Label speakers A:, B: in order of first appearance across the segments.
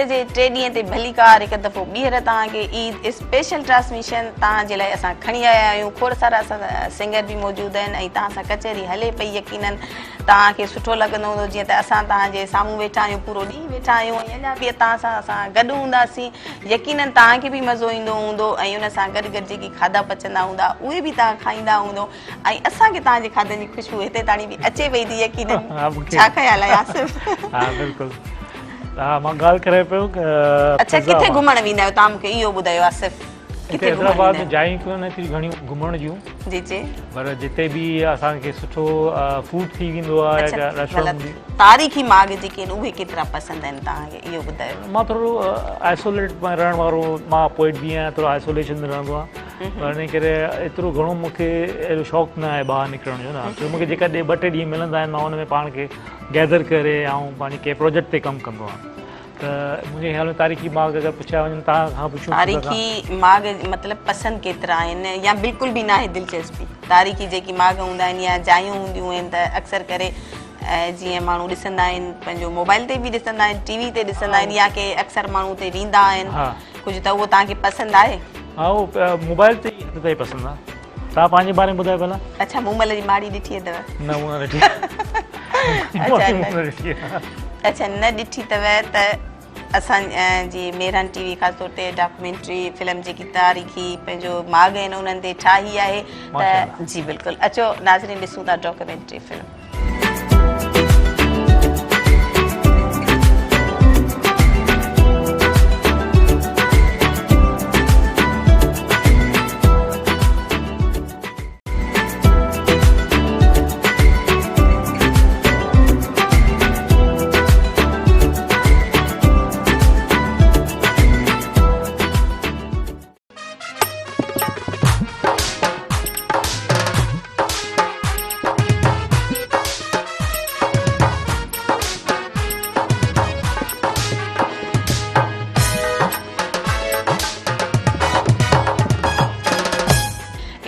A: जे 3 ॾींहं ते भली कार हिकु दफ़ो ॿीहर तव्हांखे ईद स्पेशल ट्रांसमिशन तव्हांजे लाइ असां खणी आया आहियूं। खोड़ सारा असां सिंगर बि मौजूदु आहिनि ऐं तव्हां सां कचहरी हले पई। यकीनन तव्हांखे सुठो लॻंदो हूंदो जीअं त असां तव्हांजे साम्हूं वेठा आहियूं, पूरो ॾींहुं वेठा आहियूं ऐं अञा बि तव्हां सां असां गॾु हूंदासीं। यकीनन तव्हांखे बि मज़ो ईंदो हूंदो ऐं उन सां गॾु गॾु जेकी खाधा पचंदा हूंदा उहे बि तव्हां खाईंदा हूंदो ऐं असांखे तव्हांजे खाधनि जी ख़ुशबू हिते ताणी बि अचे पई थी। यकीनन छा ख़्याल आहे आसिफ?
B: हा बिल्कुलु। हा मां ॻाल्हि करे पियो।
A: अच्छा किथे घुमण वेंदा आहियो तव्हां मूंखे इहो ॿुधायो आसिफ?
B: हिते हैदराबाद में जायूं कोन थियूं घणियूं घुमण जूं।
A: जी जी।
B: पर जिते बि असांखे सुठो फूड थी वेंदो आहे या रेस्टोरेंट बि।
A: तारीख़ी माग जेके आहिनि उहे केतिरा पसंदि आहिनि तव्हांखे इहो ॿुधायो?
B: मां थोरो आइसोलेट में रहण वारो मां पोइट बि आहियां, थोरो आइसोलेशन में रहंदो आहे। पर इन करे एतिरो घणो मूंखे अहिड़ो शौक़ु न आहे ॿाहिरि निकिरण जो न। छो मूंखे जेका 2-3 ॾींहं मिलंदा आहिनि मां हुन में पाण खे गैदर करे ऐं पंहिंजे कंहिं प्रोजेक्ट ते कमु कंदो आहियां। त मुंहिंजे ख़्याल में तारीख़ी माग अगरि पुछिया वञनि तव्हां खां पुछूं
A: तारीख़ी माग मतिलबु पसंदि केतिरा आहिनि या बिल्कुलु बि न आहे दिलचस्पी? तारीख़ी जेकी माग हूंदा आहिनि या जायूं हूंदियूं आहिनि त अक्सर करे जीअं माण्हू ॾिसंदा आहिनि पंहिंजो मोबाइल ते बि ॾिसंदा आहिनि, टीवी ते ॾिसंदा आहिनि या के अक्सर माण्हू उते वेंदा आहिनि कुझु, त उहो तव्हांखे पसंदि आहे?
B: हा उहो मोबाइल ते ई पसंदि आहे। तव्हां पंहिंजे बारे में ॿुधायो पहिला।
A: अच्छा मूमल जी माड़ी ॾिठी अथव?
B: न उहा ॾिठी।
A: अच्छा न ॾिठी अथव त असांजी मेहरान टीवी ख़ासि तौर ते डॉक्यूमेंट्री फिल्म जेकी तारीख़ी पंहिंजो माग आहिनि उन्हनि ते ठाही आहे त जी बिल्कुलु अचो नाज़रीन ॾिसूं था डॉक्यूमेंट्री फिल्म।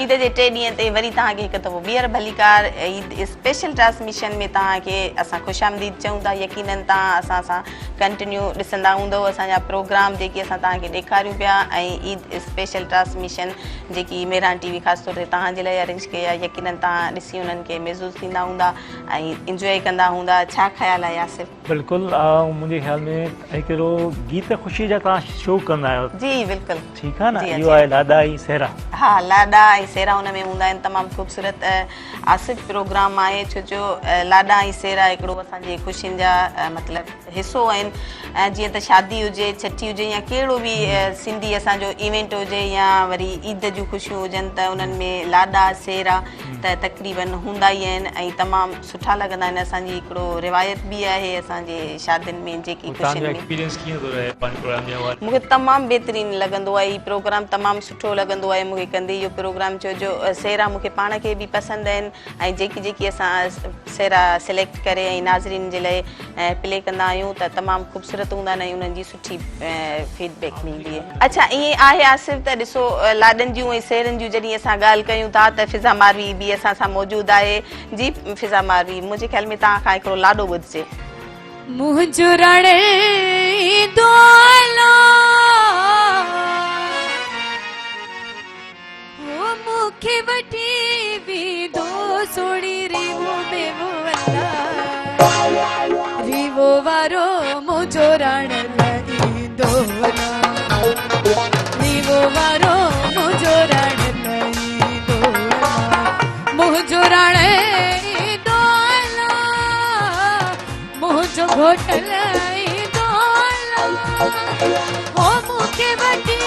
A: ईद जे 3 ॾींहं ते वरी तव्हांखे हिकु दफ़ो ॿीहर भली कार ईद स्पेशल ट्रांसमिशन में तव्हांखे असां ख़ुशि आमदीद चऊं था। यकीनन तव्हां असां सां कंटिन्यू ॾिसंदा हूंदव असांजा प्रोग्राम जेके असां तव्हांखे ॾेखारियूं पिया ऐं ईद स्पेशल ट्रांसमिशन जेकी मेहरान टीवी ख़ासि तौर ते तव्हांजे लाइ अरेंज कई आहे। यकीनन तव्हां ॾिसी उन्हनि खे महसूसु थींदा हूंदा ऐं इंजॉय कंदा हूंदा। छा ख़्याल आहे आसिफ?
B: बिल्कुलु मुंहिंजे ख़्याल में हिकिड़ो गीत ख़ुशी जा तव्हां शो कंदा आहियो।
A: जी बिल्कुलु।
B: ठीकु आहे न, इहो आहे लाॾा ऐं सेरा।
A: हा लाॾा ऐं सेरा हुन में हूंदा आहिनि। तमामु ख़ूबसूरत आसिफ प्रोग्राम आहे छो जो लाॾा ऐं सेरा हिकिड़ो असांजे ख़ुशियुनि जा मतिलबु हिसो आहिनि। जीअं त शादी हुजे, छठी हुजे या कहिड़ो बि सिंधी असांजो इवेंट हुजे या वरी ईद जूं ख़ुशियूं हुजनि त उन्हनि में लाॾा सेरा त तक़रीबन हूंदा ई आहिनि ऐं तमामु सुठा लॻंदा आहिनि। असांजी हिकिड़ो रिवायत बि आहे असांजे शादियुनि में जेकी मूंखे तमामु बहितरीनु लॻंदो आहे। हीउ प्रोग्राम तमामु सुठो लॻंदो आहे मूंखे कंदे इहो प्रोग्राम छो जो सेरा मूंखे पाण खे बि पसंदि आहिनि ऐं जेकी असां सेरा सिलेक्ट करे ऐं नाज़रीन जे लाइ प्ले कंदा आहियूं त तमामु ख़ूबसूरत हूंदा आहिनि ऐं उन्हनि जी सुठी फीडबैक मिलंदी आहे। अच्छा ईअं आहे आसिफ त ॾिसो लाॾनि जूं ऐं सेरनि जूं जॾहिं असां ॻाल्हि कयूं था त फिज़ा मारवी बि असां सां मौजूदु आहे। जी फिज़ा मारवी मुंहिंजे ख़्याल में तव्हां खां हिकिड़ो लाॾो ॿुधिजे।
C: मुंहिंजो रण दोला मूंखे वठी वेंदो सोणी रीवो बेवो रीवो वारो मुंहिंजो रण लहींदो रीवो वारो मुंहिंजो रण लहींदो मुंहिंजो रण दोला मुंहिंजो घोट लहींदो हो मूंखे वठी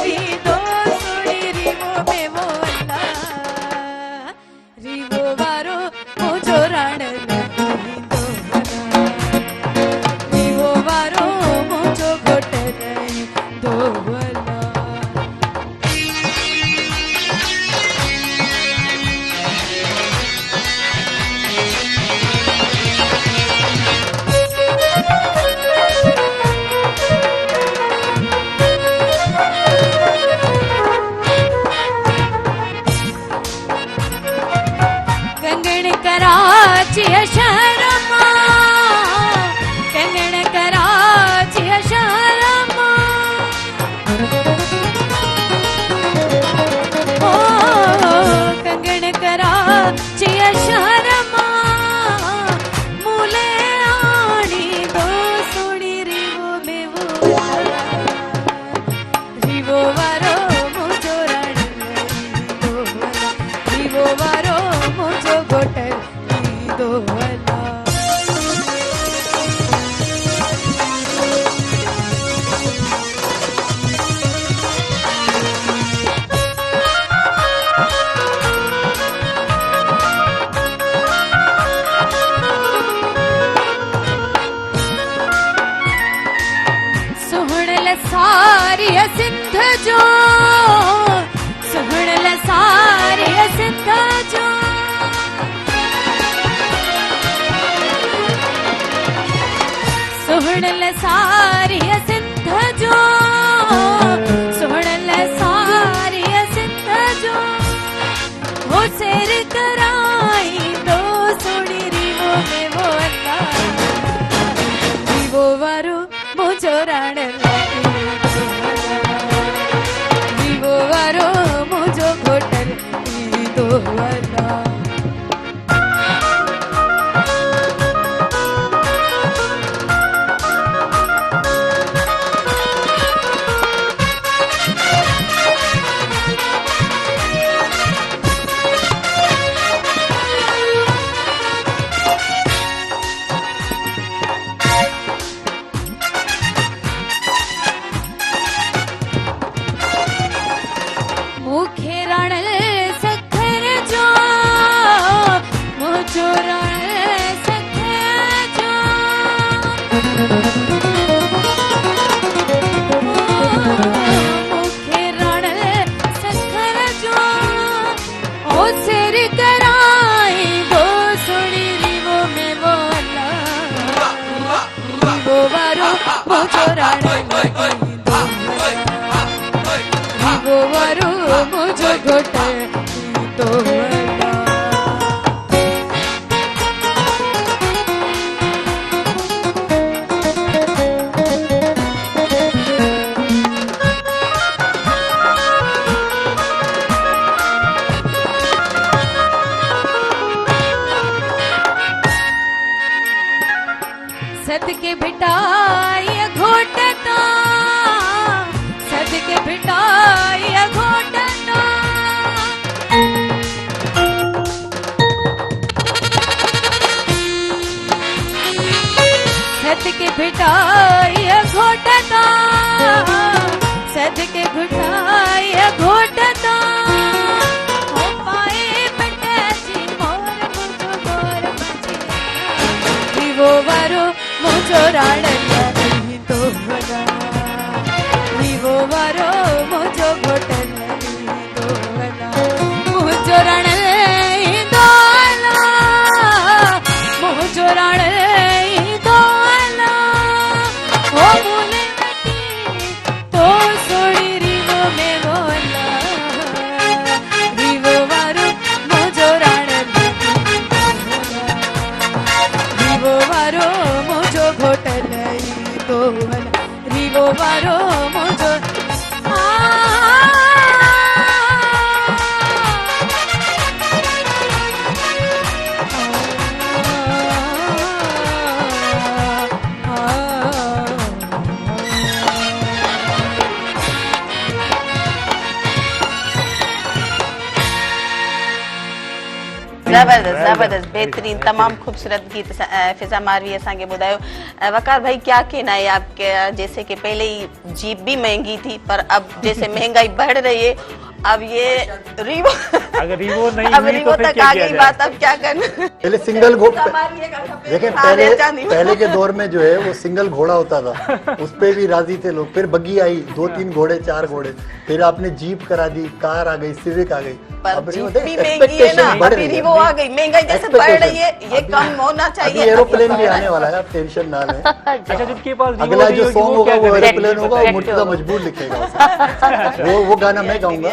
C: वेंदो सोणी रीवो बेवो रीवो वारो मुंहिंजो रण लहींदो रीवो वारो मुंहिंजो घोट लहींदो दोहरा मुखे रण सखर जो मुझो रण सखर जो मुखे रण सखर जो ओ सिर कराई दो सुनी रिवो में बोला रिवो वारो मुझो रण लगी दो वारो मुझो घोटे तो सद के बिटाई घोटता सद के बिटाई घोटता सद के बिटाई घोटता सद के बिटाई घोटता हो पाए पटाची मोर मुझो मोर मची वो वारो मुझो राण लगी तो बना वो वारो मुझो घोटन लगी तो बना मुझो रण दोला मुझो रण दोला हो मुने मटी तो सोड़ी रिवो में बोला रिवो वारो मुझो रण लगी रिवो वारो मुझो घोटन लगी तो बना रिवो वारो मुझो
A: जबरदस्त जबरदस्त बेहतरीन तमाम खूबसूरत गीत फिजा मारवी असांखे ॿुधायो। वकार भाई क्या कहना है आपके, जैसे कि पहले ही जीप भी महंगी थी पर अब जैसे महंगाई बढ़ रही है, अब ये रिवो
B: अगर रिवो नहीं
A: अब
B: हुई
A: रिवो
B: तो फिर
A: तक
B: क्या
A: आ
B: किया
A: गई
B: जाए?
A: बात, अब क्या करना।
D: पहले सिंगल देखें, पहले के दौर में जो है वो सिंगल घोड़ा होता था, उस पे भी राजी थे लोग। फिर बग्गी आई, 2-3 घोड़े 4 घोड़े, फिर आपने जीप करा दी, कार आ गई, सिविक आ गई।
A: पर जीप भी महंगी है ना, अभी रिवो आ गई, महंगाई जैसे बढ़ रही है, ये कम होना चाहिए।
D: एरोप्लेन भी आने वाला है, आप टेंशन ना लें।
B: अच्छा, जिनके पास रिवो
D: अगला
B: नहीं
D: जो
B: होगी,
D: सॉन्ग
B: वो
D: होगा
B: क्या
D: वो
B: करेंगे?
D: एरोप्लेन होगा, वो मुर्तजा मजबूर लिखेगा उसमें। वो गाना मैं गाऊंगा,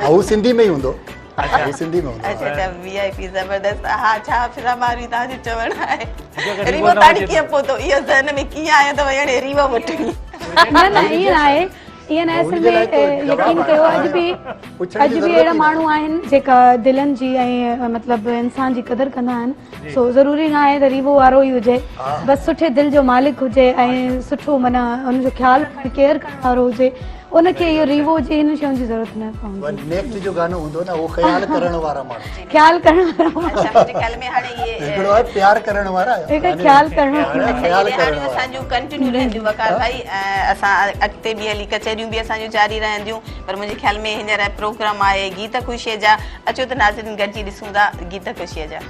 D: वो सिंधी में ही हूंदो, वो सिंधी में हूंदो।
A: अच्छा अच्छा, वीआईपी जबरदस्त। हा छा फिजा मारवी तव्हांजो चवण आहे,
B: अगरि
A: रिवो
B: रिवो न
A: ताणी
B: हुजे
A: कीअं पहुतो, इहो ज़हन में कीअं आयो अथव हाणे रिवो वठणी?
E: न न ईअं आहे, ईअं न असल में यकीन कयो अॼु बि अहिड़ा माण्हू आहिनि जेका दिलनि जी ऐं मतिलबु इंसान जी क़दुरु कंदा आहिनि। सो ज़रूरी न आहे त रीवो वारो ई हुजे, बसि सुठे दिलि जो मालिक हुजे ऐं सुठो माना हुनजो ख़्यालु रखणु केयर करण वारो हुजे, उनखे इहो रीवो हुजे हिन शयुनि जी ज़रूरत न पवंदी।
D: नेक्स्ट जो गानो हूंदो न, वो ख़्याल करण वारा माण्हू,
E: ख़्यालु करण वारा
A: अच्छा, मुंहिंजे ख़्याल में हाणे ये
D: हिकिड़ो आहे प्यार करण वारा,
E: हिकु ख़्यालु करण
D: ख़्याल
A: ये
D: करण
A: हाणे
D: वारा।
A: असांजूं कंटिन्यू रहंदियूं वकार भाई, असां अॻिते बि हली कचहरियूं बि असांजूं जारी रहंदियूं, पर मुंहिंजे ख़्याल में हींअर प्रोग्राम आहे गीत ख़ुशीअ जा। अचो त नाज़रीन गॾिजी ॾिसूं था गीत ख़ुशीअ जा।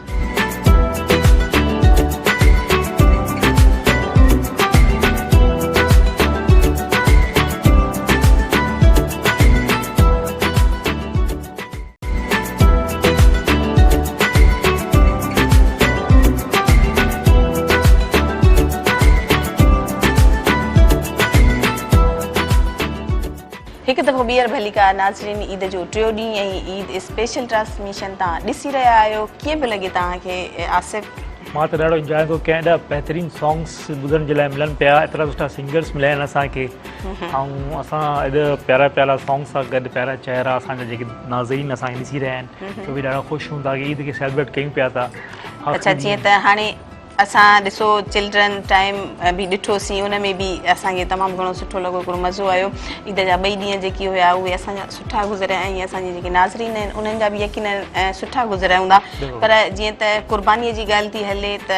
A: हिकु दफ़ो ॿीहर भली का नाज़रीन, ईद जो टियों ॾींहुं ऐं ईद स्पेशल ट्रांसमिशन तव्हां ॾिसी रहिया आहियो। कीअं पियो लॻे तव्हांखे आसिफ़?
B: मां त ॾाढो इंजॉय थो कयां, एॾा बहितरीनु सॉन्ग्स ॿुधण जे लाइ मिलनि पिया, एतिरा सुठा सिंगर्स मिलिया आहिनि असांखे, ऐं असां एॾा प्यारा प्यारा सॉन्ग सां गॾु प्यारा चहिरा असांजा जेके नाज़रीन असांखे ॾिसी रहिया आहिनि उहे बि ॾाढा ख़ुशि हूंदा की ईद खे सेलिब्रेट कयूं पिया था।
A: अच्छा, जीअं त हाणे असां ॾिसो चिल्ड्रन टाइम बि ॾिठोसीं, उन में बि असांखे तमामु घणो सुठो लॻो, हिकिड़ो मज़ो आयो। ईद जा 2 ॾींहं जेके हुया उहे असांजा सुठा गुज़रिया ऐं असांजे जेके नाज़रीन आहिनि उन्हनि जा बि यकीन सुठा गुज़रिया हूंदा। पर जीअं त क़ुर्बानीअ जी ॻाल्हि थी हले त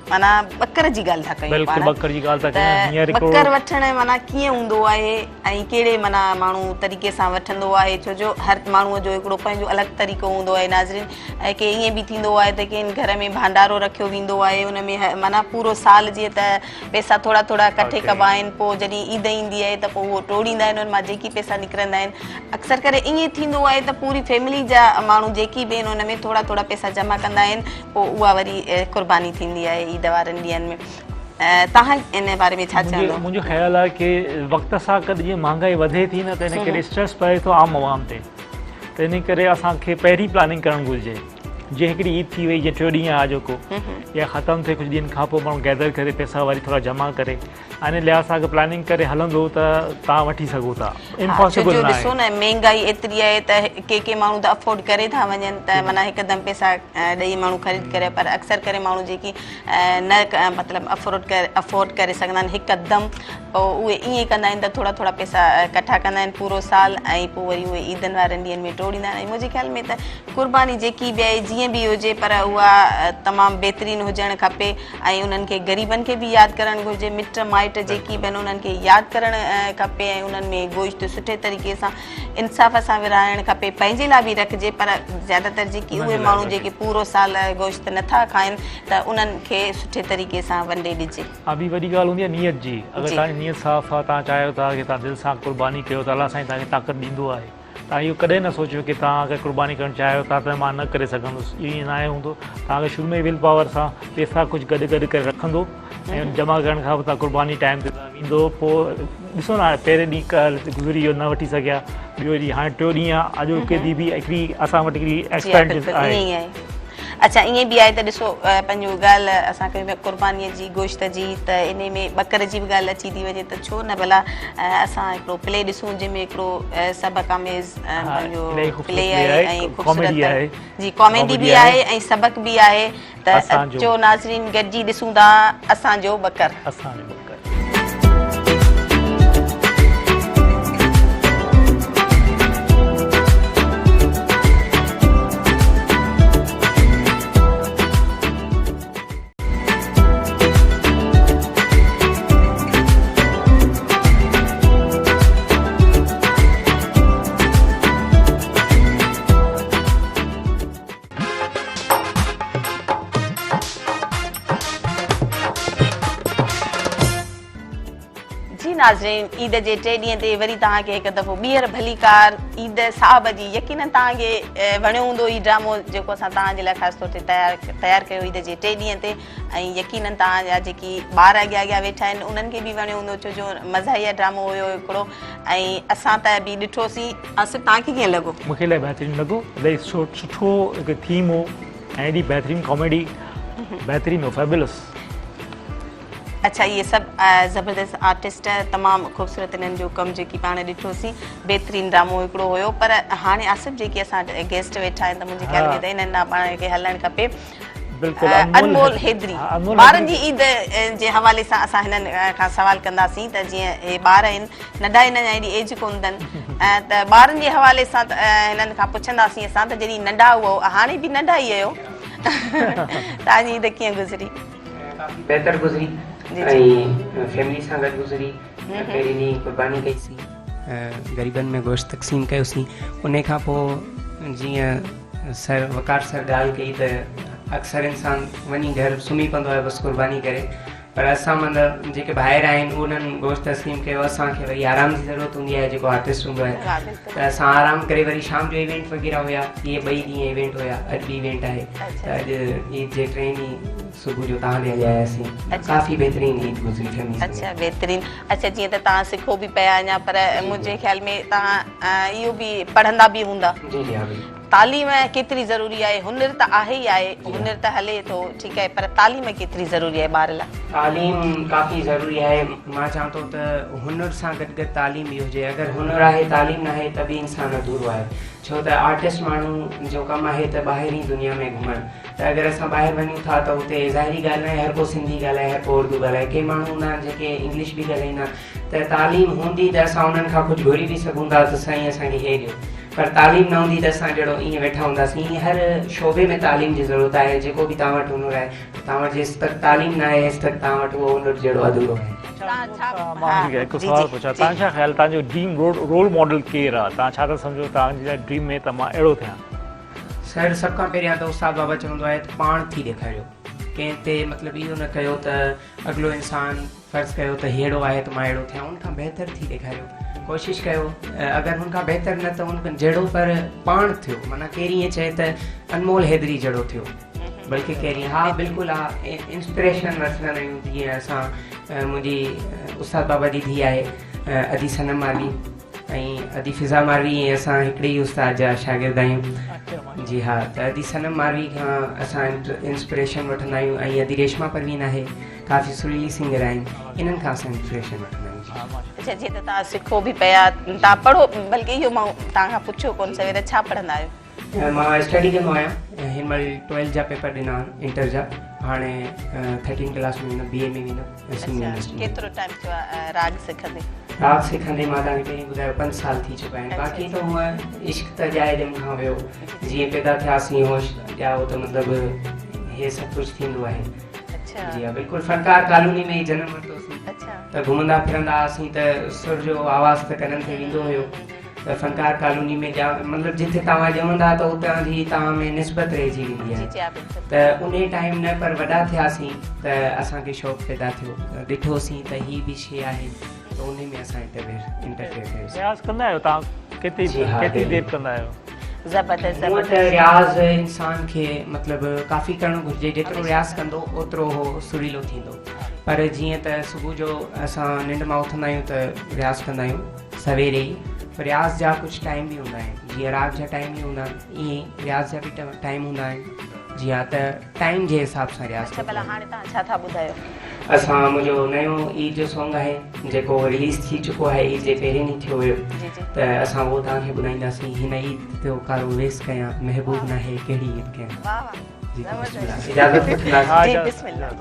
A: माना ॿकर जी ॻाल्हि था कयूं पाण,
B: ॿकर जी ॻाल्हि था कयूं,
A: ॿकर वठण माना कीअं हूंदो आहे ऐं कहिड़े माना माण्हू तरीक़े सां वठंदो आहे, छो जो हर माण्हूअ जो हिकिड़ो पंहिंजो अलॻि तरीक़ो हूंदो आहे नाज़रीन। ऐं के ईअं बि थींदो आहे त कंहिं घर में भंडारो रखियो वेंदो आहे, उन में माना पूरो साल जीअं त पैसा थोरा थोरा कठे कबा आहिनि, पोइ जॾहिं ईद ईंदी आहे त पोइ उहो टोड़ींदा आहिनि, उन मां जेकी पैसा निकिरंदा आहिनि अक्सर करे ईअं थींदो आहे त पूरी फैमिली जा माण्हू जेकी बि आहिनि उन में थोरा थोरा पैसा जमा कंदा आहिनि, पोइ उहा वरी क़ुर्बानी थींदी आहे ईद वारनि ॾींहंनि में। तव्हां इन बारे में छा चवंदो?
B: मुंहिंजो ख़्यालु आहे की वक़्त सां गॾु जीअं महांगाई वधे थी न त इन करे स्ट्रेस पए थो आम आवाम ते, त इन करे असांखे पहिरीं प्लानिंग करणु घुरिजे। जीअं हिकिड़ी ईद थी वई, जीअं 3 ॾींहं आहे जेको या ख़तमु थिए कुझु ॾींहंनि खां पोइ माण्हू गैदर करे पैसा वरी थोरा जमा करे इन लिहाज़ सां अगरि प्लानिंग करे हलंदो त तव्हां वठी सघो था। इम्पॉसिबल न आहे।
A: ॾिसो न महांगाई एतिरी आहे त के माण्हू त अफोर्ड करे था वञनि त माना हिकदमि पैसा ॾेई माण्हू ख़रीद करे, पर अक्सर करे माण्हू जेकी न मतिलबु अफोर्ड करे सघंदा आहिनि हिकदमि, पोइ उहे ईअं कंदा आहिनि त थोरा थोरा पैसा इकठा कंदा आहिनि पूरो साल ऐं पोइ वरी उहे ईदनि वारनि ॾींहंनि में टोड़ींदा आहिनि। ऐं मुंहिंजे ख़्याल में त क़ुर्बानी जेकी बि आहे जीअं बि हुजे पर उहा तमामु बहितरीनु हुजणु खपे ऐं उन्हनि खे ग़रीबनि खे बि यादि करणु घुरिजे, मिट माइट जेकी बि आहिनि उन्हनि खे यादि करणु खपे ऐं उन्हनि में गोश्त सुठे तरीक़े सां इंसाफ़ सां विराइणु खपे, पंहिंजे लाइ बि रखिजे, पर ज़्यादातर जेकी उहे माण्हू जेके पूरो साल गोश्त नथा खाइनि त उन्हनि खे सुठे तरीक़े सां वंडे ॾिजे।
B: ॿी वॾी ॻाल्हि हूंदी आहे नियत जी। अगरि तव्हांजी नियत साफ़ आहे, तव्हां चाहियो था की तव्हां दिलि सां क़ुर्बानी कयो त अलाह साईं तव्हांखे ताक़त ॾींदो आहे। तव्हां इहो कॾहिं न सोचियो की तव्हां अगरि क़ुर्बानी करणु चाहियो था त मां न करे सघंदुसि, ईअं न आहे हूंदो। तव्हांखे शुरू में विल पावर सां पैसा कुझु गॾु करे रखंदो ऐं जमा करण खां पोइ तव्हां क़ुर्बानी टाइम ते तव्हां वेंदो। पोइ ॾिसो न हाणे पहिरें ॾींहुं गुज़री वियो, न वठी सघिया, ॿियो ॾींहुं हाणे 3 ॾींहं आहे, अॼोके ॾींहुं बि हिकिड़ी असां वटि हिकिड़ी एक्सपेंडिचर आहे।
A: अच्छा, ईअं बि आहे त ॾिसो पंहिंजो ॻाल्हि असां कयूं क़ुर्बानीअ जी गोश्त जी, त इन में ॿकर जी बि ॻाल्हि अची थी वञे त छो न भला असां हिकिड़ो प्ले ॾिसूं जंहिंमें हिकिड़ो सबक़ आमेज़ पंहिंजो प्ले आहे ऐं ख़ूबसूरत जी कॉमेडी बि आहे ऐं सबक़ बि आहे, त अचो नाज़रीन गॾिजी ॾिसूं था असांजो ॿकर। नाज़रीन, ईद जे 3 ॾींहं ते वरी तव्हांखे हिकु दफ़ो ॿीहर भली कार ईद साहब जी यकीनन तव्हांखे वणियो हूंदो हीउ ड्रामो जेको असां तव्हांजे लाइ ख़ासि तौर ते तयारु कयो ईद जे 3 ॾींहं ते, ऐं यकीनन तव्हांजा जेकी ॿार अॻियां वेठा आहिनि उन्हनि खे बि वणियो हूंदो, छो जो मज़ाहिया ड्रामो हुयो हिकिड़ो ऐं असां त बि ॾिठोसीं। आसिफ़, तव्हांखे कीअं लॻो?
B: मूंखे इलाही बहितरीनु लॻो, इलाही सुठो हिकु थीम हो ऐं एॾी बहितरीनु कॉमेडी, बहितरीनु हो, फेबुलस।
A: अच्छा, इहे सभु ज़बरदस्त आर्टिस्ट, तमामु ख़ूबसूरत इन्हनि जो कमु जेकी पाण ॾिठोसीं, बहितरीनु ड्रामो हिकिड़ो हुयो। पर हाणे आसिफ़ जेकी असां गेस्ट वेठा आहिनि त मुंहिंजे ख़्याल में त इन्हनि ॾांहुं पाण खे हलणु खपे। अनमोल हैदरी, ॿारनि जी ईद जे हवाले सां असां हिननि खां सवाल कंदासीं त जीअं हे ॿार आहिनि नंढा, हिननि जा एॾी एज कोन अथनि, त ॿारनि जे हवाले सां हिननि खां पुछंदासीं असां त जॾहिं नंढा हुओ, हाणे बि नंढा ई आहियो, तव्हांजी ईद कीअं गुज़री?
F: काफ़ी बहितर गुज़री ऐं फैमिली सां गॾु गुज़री। पहिरीं ॾींहुं क़ुर्बानी कईसीं, ग़रीबनि में गोश्त तक़सीम कयोसीं। उन खां पोइ जीअं वकार सर ॻाल्हि कई त अक्सर इंसानु वञी घर सुम्ही पवंदो आहे बसि क़ुर्बानी करे, पर असां मतिलबु जेके ॿाहिरि आहिनि उन्हनि गोश्त तक़सीम कयो। असांखे वरी आराम जी ज़रूरत हूंदी आहे, जेको आर्टिस्ट हूंदो आहे, त असां आराम करे वरी शाम जो इवेंट वग़ैरह हुया, इहे 2 ॾींहं इवेंट हुया, अॼु बि इवेंट आहे। त अॼु ईद जे 3 ॾींहं सुबुह जो तव्हां ॾे आयासीं, काफ़ी बहितरीनु ईद गुज़री फैमिली।
A: अच्छा, बहितरीनु। अच्छा, जीअं त तव्हां सिखो बि पिया अञा, पर मुंहिंजे ख़्याल में तव्हां इहो बि पढ़ंदा बि हूंदा?
F: जी जी, हा।
A: तालीम केतिरी ज़रूरी आहे? हुनर त आहे ई आहे, हुनर त हले थो ठीकु आहे, पर तालीम केतिरी ज़रूरी आहे ॿार लाइ?
F: तालीम काफ़ी ज़रूरी आहे। मां चवां थो त हुनर सां गॾु गॾु तालीम बि हुजे। अगरि हुनर आहे तालीम न आहे त बि इंसानु अधूरो आहे। छो त आर्टिस्ट माण्हू जो कमु आहे त ॿाहिरी दुनिया में घुमणु। त अगरि असां ॿाहिरि वञूं था त उते ज़ाहिरी ॻाल्हि न आहे, हर को सिंधी ॻाल्हाए, हर को उर्दू ॻाल्हाए, के माण्हू हूंदा आहिनि जेके इंग्लिश बि ॻाल्हाईंदा। त तालीम हूंदी त असां उन्हनि खां कुझु घुरी बि सघूं था त साईं असांखे हे ॾियो, पर तालीम न हूंदी त असां जहिड़ो ईअं वेठा हूंदासीं। ईअं हर शोबे में तालीम जी ज़रूरत आहे। जेको बि तव्हां वटि हुनर आहे, तव्हां वटि जेसि तक तालीम न आहे हेसि तक तव्हां वटि उहो हुनर जहिड़ो अधूरो आहे।
B: मां हिकु सवाल पुछां, तव्हां छा ख़्यालु, तव्हांजो ड्रीम रोल मॉडल केरु आहे? तव्हां छा था सम्झो तव्हांजी ड्रीम में त मां अहिड़ो थियां?
F: सर, सभ खां पहिरियां त उस्ताद बाबा चवंदो आहे त पाण थी ॾेखारियो। कंहिं ते मतिलबु इहो न कयो त अॻिलो इंसानु फ़र्ज़ु कयो त अहिड़ो आहे त मां अहिड़ो थियां, उनखां बहितर थी ॾेखारियो। कोशिशि कयो, अगरि हुनखां बहितर न त उन जहिड़ो पर पाण थियो। माना केरी ईअं चए त अनमोल हैदरी जहिड़ो थियो, बल्कि केरी हा बिल्कुलु आहे इंस्पिरेशन वठंदा आहियूं। जीअं असां मुंहिंजी उस्ताद बाबा जी धीउ आहे अदी सनम मारवी ऐं अदी फिज़ा मारवी, ऐं असां हिकिड़े ई उस्ताद जा शागिर्द आहियूं। जी हा, त अदी सनम मारवी खां असां इंस्पिरेशन वठंदा आहियूं। ऐं अदी रेशमा परवीन आहे, काफ़ी सुरीली सिंगर आहिनि, इन्हनि खां असां इंस्पिरेशन वठंदा आहियूं।
A: अच्छा, जीअं त तव्हां सिखो बि पिया, तव्हां पढ़ो, बल्कि इहो मां तव्हां खां पुछियो कोन सवेर, छा पढ़ंदा आहियो?
F: मां स्टडी कंदो आहियां। हिन महिल 12 जा पेपर ॾिना आहिनि, इंटर जा। हाणे 13 क्लास में वेंदुमि, BA में वेंदुमि।
A: केतिरो टाइम थियो आहे राग सिखंदे?
F: राग सिखंदे मां तव्हांखे पहिरीं ॿुधायो 5 साल थी चुका आहिनि। बाक़ी त हूअं इश्क त ॼाए ॼम खां वियो, जीअं पैदा थियासीं होश ॼाओ त मतिलबु हे सभु कुझु थींदो आहे। जी हा, बिल्कुलु फ़नकार कॉलोनी में ई जनम वरितोसीं। त घुमंदा फिरंदा हुआसीं त सुर जो आवाज़ त कननि ते वेंदो हुयो। त फ़नकार कॉलोनी में मतिलबु जिथे तव्हां ॼमंदा त उतां जी तव्हां में निस्बत रहिजी वेंदी आहे। त उन टाइम न, पर वॾा थियासीं त असांखे शौक़ु पैदा थियो, ॾिठोसीं त हीअ बि शइ आहे, त उन में असां इंटरफेयर कयोसीं।
B: रियाज़ कंदा आहियो तव्हां? केतिरी देरि कंदा आहियो?
A: ज़बरदस्त।
F: रियाज़ इंसान खे मतिलबु काफ़ी करणु घुरिजे। जेतिरो रियाज़ कंदो ओतिरो हो सुरीलो थींदो। पर जीअं त सुबुह जो असां निंड मां उथंदा आहियूं त रियाज़ कंदा आहियूं सवेरे ई। रियाज़ जा कुझु टाइम बि हूंदा आहिनि, जीअं राग जा टाइम बि हूंदा आहिनि, ईअं रियाज़ जा बि टाइम हूंदा आहिनि। जी हा, त टाइम जे हिसाब सां रियाज़।
A: भला हाणे तव्हां छा था ॿुधायो?
F: असां मुंहिंजो नयो ईद जो सॉन्ग आहे जेको रिलीज़ थी चुको आहे, ईद जे पहिरें ॾींहुं थियो हुयो, त असां उहो तव्हांखे ॿुधाईंदासीं। हिन ईद जो कारो वेस कयां, महबूब न आहे कहिड़ी ईद कयां।
A: वाह वाह,
F: इजाज़त वठंदासीं।
A: जी बिस्मिल्लाह।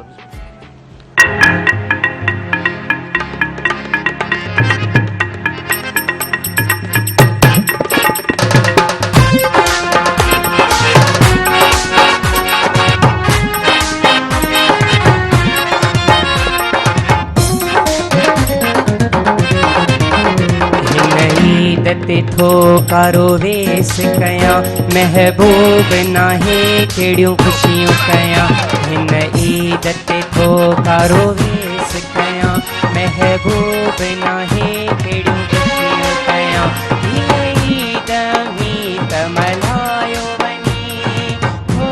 F: ते थो कारो वेस कयां, महबूब नाहे कहिड़ियूं ख़ुशियूं कयां। हिन ईद ते थो कारो वेस कयां, महबूब नाहे कहिड़ियूं ख़ुशियूं कयां। हीअ ईद मीत मल्हायो वञी हो,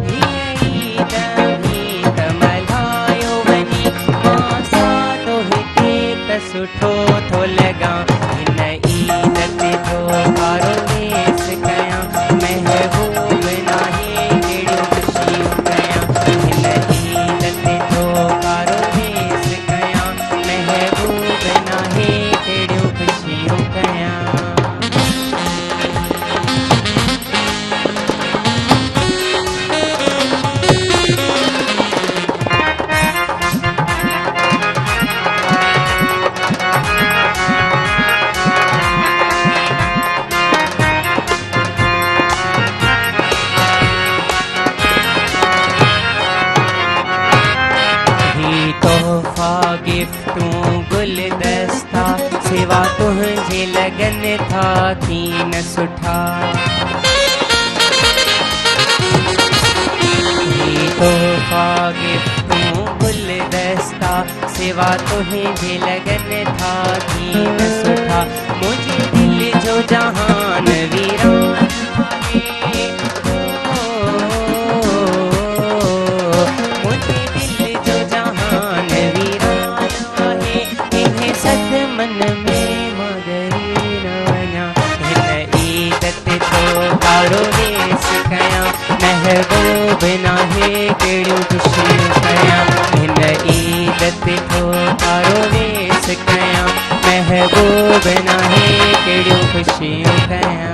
F: हीअ ईद मीत मल्हायो वञी, मां सादो हिते त सुठो थो लॻां। हिन ईद ते थो कारो वेस कयां, महबूब नाहे कहिड़ियूं ख़ुशियूं कयां। हिन ईद ते थो कारो वेस कयां, महबूब नाहे कहिड़ियूं ख़ुशियूं कयां। गिफ्टूं गुलदस्ता सिवा तुंहिंजे लगन था थी न सुठा। तोहफ़ा गिफ्टूं गुलदस्ता सिवा तुंहिंजे लगन था थी न सुठा। मुंहिंजे दिल जो जहान वीरान आहे, मुंहिंजे दिल जो जहान वीरान आहे। इन सदमन में मगरी न वञा, महबूब नाहे कहिड़ियूं ख़ुशियूं कयां।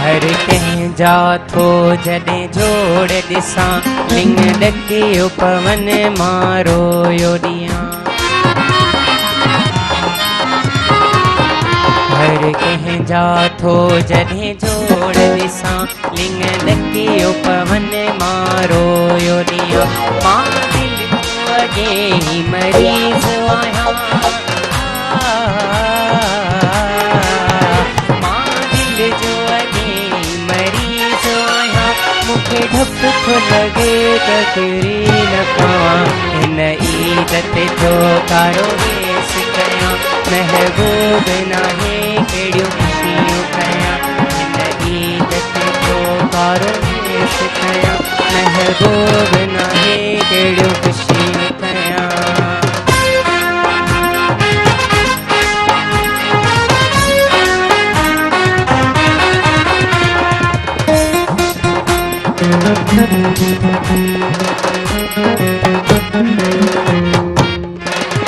F: हर कंहिंजा थो जॾहिं जोड़ ॾिसां लिंग ॾकियो पवन मारो यो ॾियां। हर कंहिंजा थो जॾहिं जोड़ ॾिसां लिंग ॾकियो पवन मारो यो ॾियां। मां दिल जो अॻे ई मरीज़ आहियां, मूंखे डपु थो लॻे त किरी न पवां, हिन ईद ते थो कारो वेस कयां। महबूब नाहे कहिड़ियूं ख़ुशियूं कयां, हिन ईद ते थो कारो वेस कयां। महबूब नाहे कहिड़ियूं ख़ुशियूं कयां।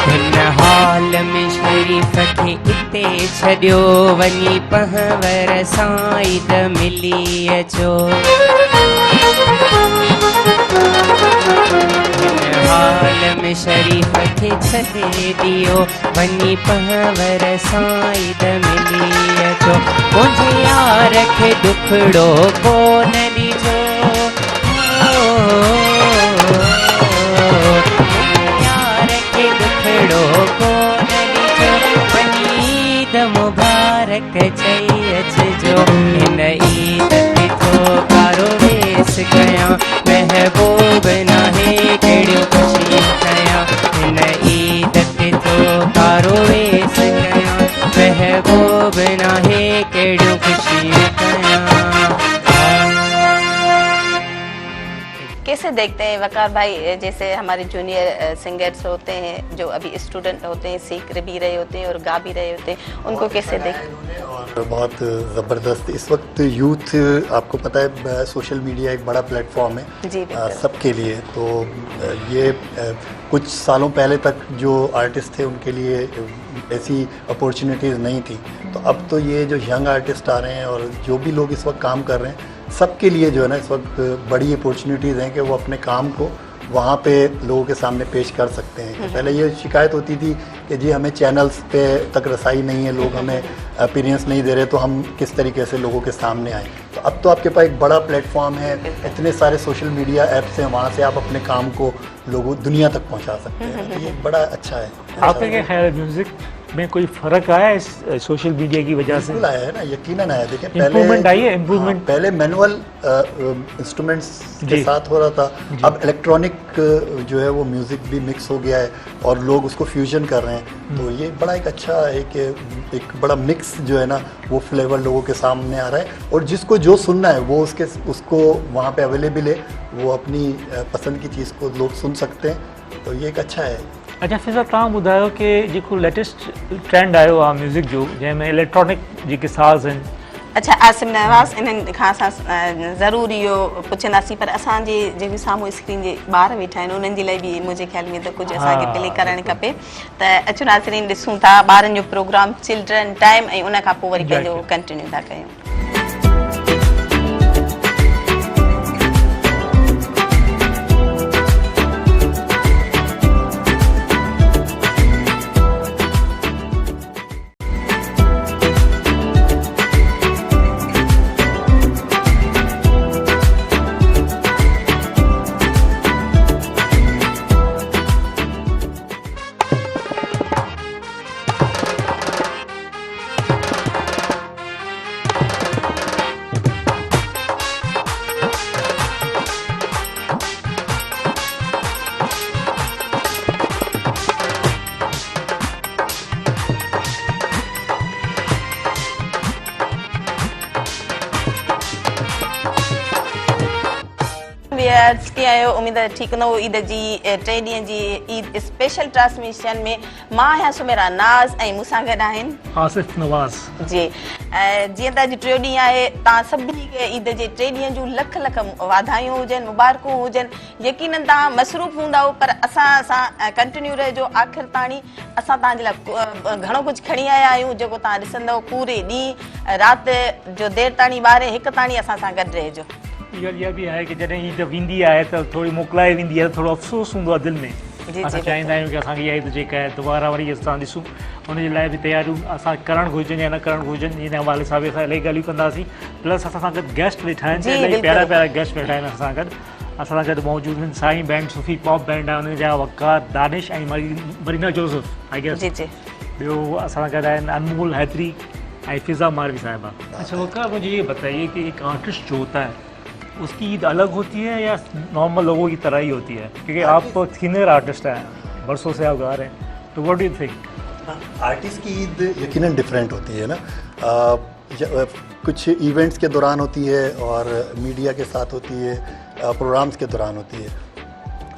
F: हिन हाल में शरीफ़ खे इते छॾियो वञी पहवर सां ईद मिली अचो। हिन हाल में शरीफ़ खे छॾे ॾियो वञी पहवर सां ईद मिली अचो। मुंहिंजे यार खे दुखड़ो कोन ॾिजो, यार खे दुखड़ो कोन ॾिजो, वञी ईद मुबारक चई अचिजो। हिन ईद ते थो कारो वेस कयां, महबूब नाहे कहिड़ियूं ख़ुशियूं कयां। हिन ईद ते थो कारो वेस कयां, महबूब नाहे कहिड़ियूं ख़ुशियूं कयां।
A: कैसे देखते हैं वकार भाई, जैसे हमारे जूनियर सिंगर्स होते हैं जो अभी स्टूडेंट होते हैं, सीख भी रहे होते हैं और गा भी रहे होते हैं, उनको कैसे देखते हैं?
D: और बहुत ज़बरदस्त इस वक्त यूथ, आपको पता है सोशल मीडिया एक बड़ा प्लेटफॉर्म है सबके लिए। तो ये कुछ सालों पहले तक जो आर्टिस्ट थे उनके लिए ऐसी अपॉर्चुनिटीज़ नहीं थी। तो अब तो ये जो यंग आर्टिस्ट आ रहे हैं और जो भी लोग इस वक्त काम कर रहे हैं, सबके लिए जो है ना इस वक्त बड़ी अपॉर्चुनिटीज़ हैं कि वो अपने काम को वहाँ पे लोगों के सामने पेश कर सकते हैं। पहले ये शिकायत होती थी कि जी हमें चैनल्स पे तक रसाई नहीं है, लोग हमें अपीयरेंस नहीं दे रहे, तो हम किस तरीके से लोगों के सामने आएँ। तो अब तो आपके पास एक बड़ा प्लेटफॉर्म है, इतने सारे सोशल मीडिया ऐप्स हैं, वहाँ से आप अपने काम को लोगों दुनिया तक पहुँचा सकते हैं। तो ये बड़ा अच्छा है।
B: आपका क्या ख्याल है, म्यूज़िक में कोई फ़र्क आया इस सोशल मीडिया की वजह से?
D: बिल्कुल आया है ना, यकीनन आया। देखिए
B: इम्प्रूवमेंट आई है, इम्प्रूवमेंट।
D: पहले मैनुअल इंस्ट्रूमेंट्स के साथ हो रहा था, अब इलेक्ट्रॉनिक जो है वो म्यूज़िक भी मिक्स हो गया है और लोग उसको फ्यूजन कर रहे हैं। तो ये बड़ा एक अच्छा है कि एक बड़ा मिक्स जो है ना वो फ्लेवर लोगों के सामने आ रहा है, और जिसको जो सुनना है वो उसको वहाँ पे अवेलेबल है, वो अपनी पसंद की चीज़ को लोग सुन सकते हैं। तो ये एक अच्छा है।
B: अच्छा फिज़ा, तव्हां ॿुधायो कि जेको लेटेस्ट ट्रेंड आयो आहे म्यूज़िक जो, जंहिंमें इलेक्ट्रॉनिक जेके साज़ आहिनि।
A: अच्छा आसिम नवाज़, इन्हनि खां असां ज़रूरु इहो पुछंदासीं, पर असांजे जेके साम्हूं स्क्रीन जे ॿार वेठा आहिनि उन्हनि जे लाइ बि मुंहिंजे ख़्याल में त कुझु असांखे प्ले करणु खपे। त अचो नाज़रीन ॾिसूं था ॿारनि जो प्रोग्राम चिल्ड्रन टाइम, ऐं उन खां पोइ वरी पंहिंजो कंटिन्यू था कयूं। व्यूअर्स कीअं आहियो? उमेद आहे ठीकु न हो। ईद जी 3 ॾींहं जी ईद स्पेशल ट्रांसमिशन में मां आहियां सुमेरा नाज़ ऐं मूंसां गॾु आहिनि
B: आसिफ नवाज़
A: जी। जीअं त अॼु 3 ॾींहं आहे, तव्हां सभिनी खे ईद जे 3 ॾींहंनि जूं लख लख वाधायूं हुजनि, मुबारकूं हुजनि। यकीनन तव्हां मसरूफ़ हूंदा पर असां कंटिन्यू रहिजो आख़िर ताणी। असां तव्हांजे लाइ घणो कुझु खणी आया आहियूं जेको तव्हां ॾिसंदव पूरे ॾींहुं राति जो देरि ताणी 12-1 ताणी असां सां गॾु रहिजो।
B: इहा बि आहे कि जॾहिं ईद वेंदी आहे त थोरी मोकिलाए वेंदी आहे, थोरो अफ़सोस हूंदो आहे दिलि में। असां चाहींदा आहियूं कि असांखे इहा ईद जेका आहे दुबारा वरी असां ॾिसूं, हुनजे लाइ बि तयारियूं असां करणु घुरिजनि या न करणु घुरिजनि। इन हवाले सां बि असां इलाही ॻाल्हियूं कंदासीं। प्लस असां सां गॾु गेस्ट वेठा आहिनि, इलाही प्यारा प्यारा गेस्ट वेठा आहिनि असां सां गॾु मौजूदु आहिनि। साईं बैंड सुफ़ी पॉप बैंड आहे, हुनजा वकार दानिश ऐं मरीना जोसेफ आई गेस। ॿियो असां सां गॾु आहिनि अनमोल हैदरी ऐं फिज़ा मारवी साहिबा। अच्छा वकार, मुझे ये बताइए कि एक आर्टिस्ट जो होता है उसकी ईद अलग होती है या नॉर्मल लोगों की तरह ही होती है? क्योंकि आप सीनियर आर्टिस्ट हैं, बरसों से आप गा रहे हैं, तो what do you think?
D: Artist की ईद यकीनन डिफरेंट होती है ना। कुछ इवेंट्स के दौरान होती है और मीडिया के साथ होती है, प्रोग्राम्स के दौरान होती है।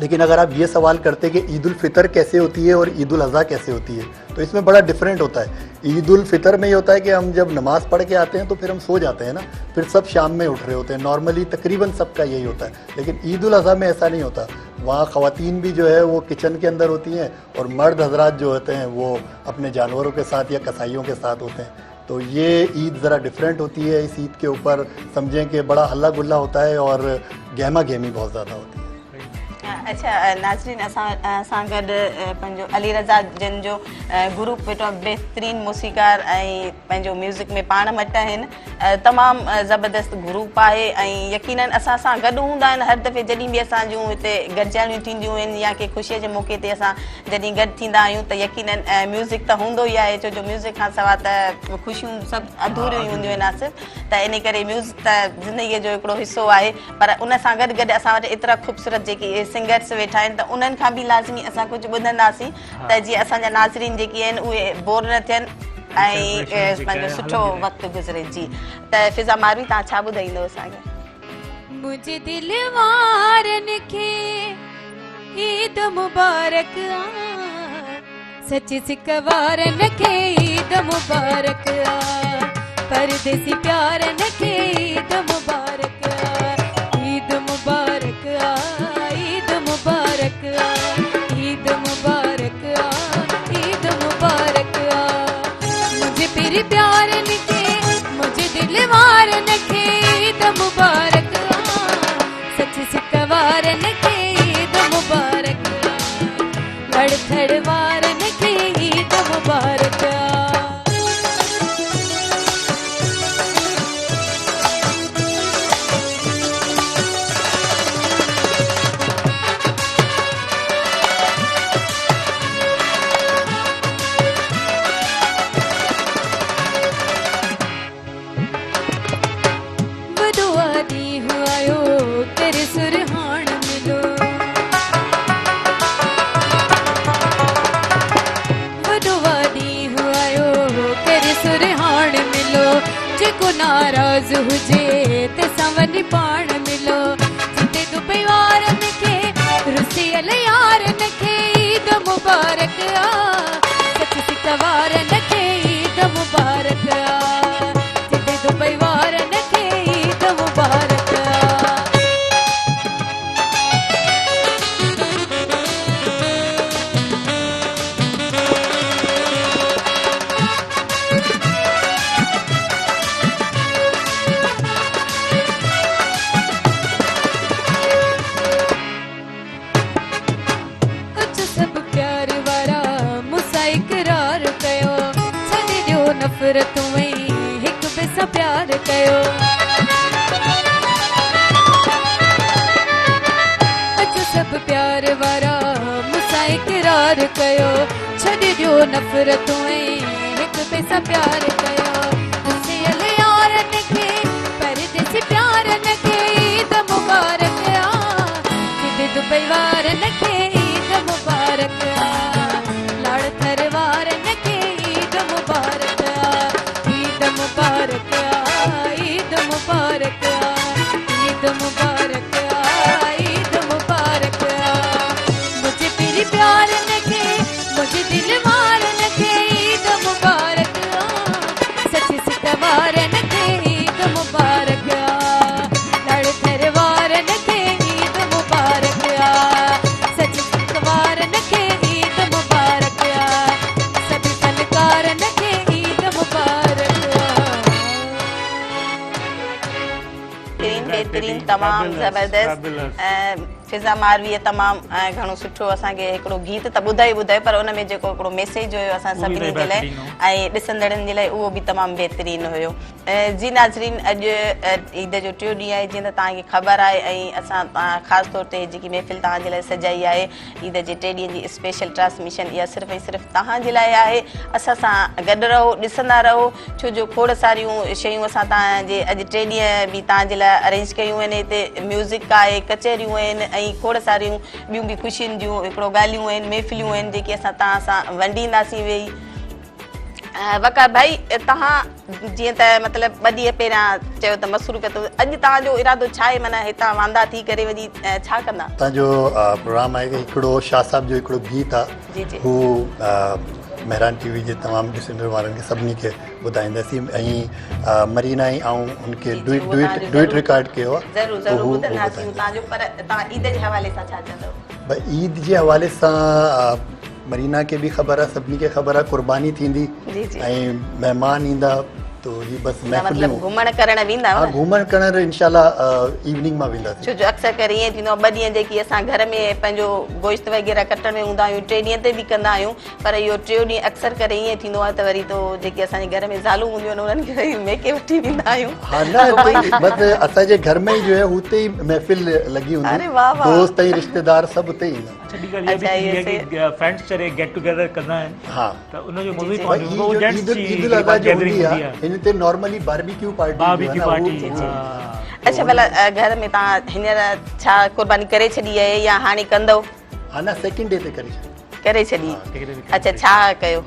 D: लेकिन अगर आप ये सवाल करते कि ईद उल फितर कैसे होती है और ईद उल अज़हा कैसे होती है, तो इसमें बड़ा डिफरेंट होता है। ईद उल फितर में ये होता है कि हम जब नमाज़ पढ़ के आते हैं तो फिर हम सो जाते हैं ना, फिर सब शाम में उठ रहे होते हैं। नॉर्मली तकरीबन सबका यही होता है। लेकिन ईद उल अज़हा में ऐसा नहीं होता। वहाँ ख़वातीन भी जो है वो किचन के अंदर होती हैं और मर्द हजरात जो होते हैं वो अपने जानवरों के साथ या कसाईयों के साथ होते हैं। तो ये ईद ज़रा डिफरेंट होती है। इस ईद के ऊपर समझें कि बड़ा हल्ला गुल्ला होता है और गहमा गहमी बहुत ज़्यादा होती है।
A: अच्छा नाज़रीन, असां गॾु पंहिंजो अली रज़ा जिन जो ग्रुप वेठो आहे, बहितरीन मूसीकार ऐं पंहिंजो म्यूज़िक में पाण मट आहिनि। तमामु ज़बरदस्त ग्रुप आहे ऐं यकीनन असां सां गॾु हूंदा आहिनि हर दफ़े जॾहिं बि असां जूं हिते गॾिजाणियूं थींदियूं आहिनि या कंहिं ख़ुशीअ जे मौक़े ते असां जॾहिं गॾु थींदा आहियूं त यकीनन म्यूज़िक त हूंदो ई आहे, छो जो म्यूज़िक खां सवाइ त ख़ुशियूं सभु अधूरियूं ई हूंदियूं आहिनि आसिफ़। त इन करे म्यूज़िक त ज़िंदगीअ जो हिकिड़ो हिसो आहे। पर उन सां गॾु गॾु असां वटि एतिरा ख़ूबसूरत जेके सिंगर्स वेठा आहिनि त उन्हनि खां बि लाज़मी असां कुझु ॿुधंदासीं त जीअं असांजा नाज़रीन जेके आहिनि उहे बोर न थियनि ऐं पंहिंजो सुठो वक़्तु गुज़रे। जी त फिज़ा मारवी, तव्हां छा ॿुधाईंदव असांखे?
C: मुझे दिल वारन खे ईद मुबारक आ, सच सिक वारन खे ईद मुबारक आ, परदेसी प्यारन खे ईद मुबारक आ, ईद मुबारक आ, ईद मुबारक आ, ईद मुबारक आ, ईद मुबारक आ। मुझे फिर प्यारन के, मुझे दिल वारन के ईद मुबारक आ, सच सिक वारन के ईद मुबारक आ, लड़ थड़ वारन के ईद मुबारक आ। नाराज हुजे ते सवनी पाण मिलो, जिते दुबई वारन खे रुसियल यारन खे ईद मुबारक आ, सच सिक वारन खे ईद मुबारक आ, जिते दुबई वारन खे ईद मुबारक आ। नफ़रत में हिक ॿिए सां प्यार कयो, अचो सभु प्यार वारा मूंसां इक़रार कयो, छॾे ॾियो नफ़रत में हिक ॿिए सां प्यार कयो, रुसियल यारन खे परदेसी प्यारन खे ईद मुबारक आ, जिते दुबई वारन खे ईद मुबारक आ, लाड़ थर वारन खे ईद मुबारक आ, ईद मुबारक आ, ईद मुबारक आ, ईद मुबारक आ,
A: तमामु
B: Fabulous,
A: ज़बरदस्त
B: fabulous.
A: ऐं फिज़ा मारवीअ तमामु घणो सुठो असांखे हिकिड़ो गीत त ॿुधायो पर उन में जेको हिकिड़ो मैसेज हुयो असां
B: उहो बि
A: सभिनी जे लाइ
B: बहितरीनु हो।
A: ऐं ॾिसंदड़नि जे लाइ उहो बि तमामु बहितरीनु हुयो। जी नाज़रीन, अॼु ईद जो टियों ॾींहुं आहे जीअं त तव्हांखे ख़बर आहे ऐं असां ख़ासि तौर ते जेकी महफ़िल तव्हांजे लाइ सजाई आहे ईद जे 3 ॾींहंनि जी स्पेशल ट्रांसमिशन इहा सिर्फ़ु ऐं सिर्फ़ु तव्हांजे लाइ आहे। असां सां गॾु रहो, ॾिसंदा रहो, छो जो खोड़ सारियूं शयूं असां तव्हांजे अॼु 3 ॾींहं बि तव्हांजे लाइ अरेंज कयूं आहिनि। हिते म्यूज़िक आहे, कचहरियूं आहिनि ऐं खोड़ सारियूं ॿियूं बि ख़ुशियुनि जूं हिकिड़ो ॻाल्हियूं आहिनि, महफ़िलियूं आहिनि जेकी असां तव्हां सां वंडींदासीं वेही। वकार भाई, तव्हां जीअं त मतिलबु 2 ॾींहं पहिरियां चयो त मसरूफ़ अथव, अॼु तव्हांजो इरादो छा आहे? माना हितां वांदा थी करे वञी छा कंदा?
D: असांजो प्रोग्राम आहे कि हिकिड़ो शाह साहब जो हिकिड़ो गीत
A: जी, जी।
D: आहे, हू मेहरान टीवी जे तमामु ॾिसंदड़ वारनि खे सभिनी खे ॿुधाईंदासीं ऐं मरीना ई ऐं उनखे डुइट रिकॉर्ड कयो आहे।
A: ज़रूरु ज़रूरु ॿुधंदासीं तव्हांजो। पर तव्हां ईद जे हवाले सां छा चवंदव?
D: भई ईद जे हवाले सां मरीना खे बि ख़बर आहे, सभिनी खे ख़बर आहे, कुर्बानी थींदी
A: जी, जी।
D: ऐं महिमान ईंदा, तो ही बसि
A: मतिलबु घुमण करण वेंदा?
D: हाँ, घुमण करण इंशाल्लाह इवनिंग मां वेंदासीं।
A: छो जो अक्सर करे ईअं थींदो आहे 2 ॾींहं जेकी असां घर में पंहिंजो गोश्त वग़ैरह कटण में हूंदा आहियूं, 3 ॾींहं ते बि कंदा आहियूं, पर इहो 3 ॾींहं अक्सर करे ईअं थींदो आहे त वरी तो जेके असांजे घर में ज़ालूं हूंदियूं आहिनि उन्हनि खे वरी मेके वठी वेंदा आहियूं।
D: हाँ न, बसि असांजे घर में ई जो है हुते ई महफ़िल लगी हूंदी,
A: अरे वाह वाह।
D: दोस्त ऐं रिश्तेदार सभु उते ईंदा।
B: ॿी ॻाल्हि इहा बि थी आहे कि फ्रेंड्स चरे गेट टुगेदर कंदा आहिनि,
D: हाँ,
B: त उनजो मज़ो ई
D: भाई
B: पवंदो आहे।
D: ईद उल अज़हा जो हूंदी आहे, हिन ते नॉर्मली बारबेक्यू पार्टी।
A: अच्छा, भला घर में तव्हां हींअर छा कुर्बानी करे छॾी आहे या हाणे कंदव?
D: हा न, सेकेंड डे ते
A: करे छॾी। अच्छा, छा कयो?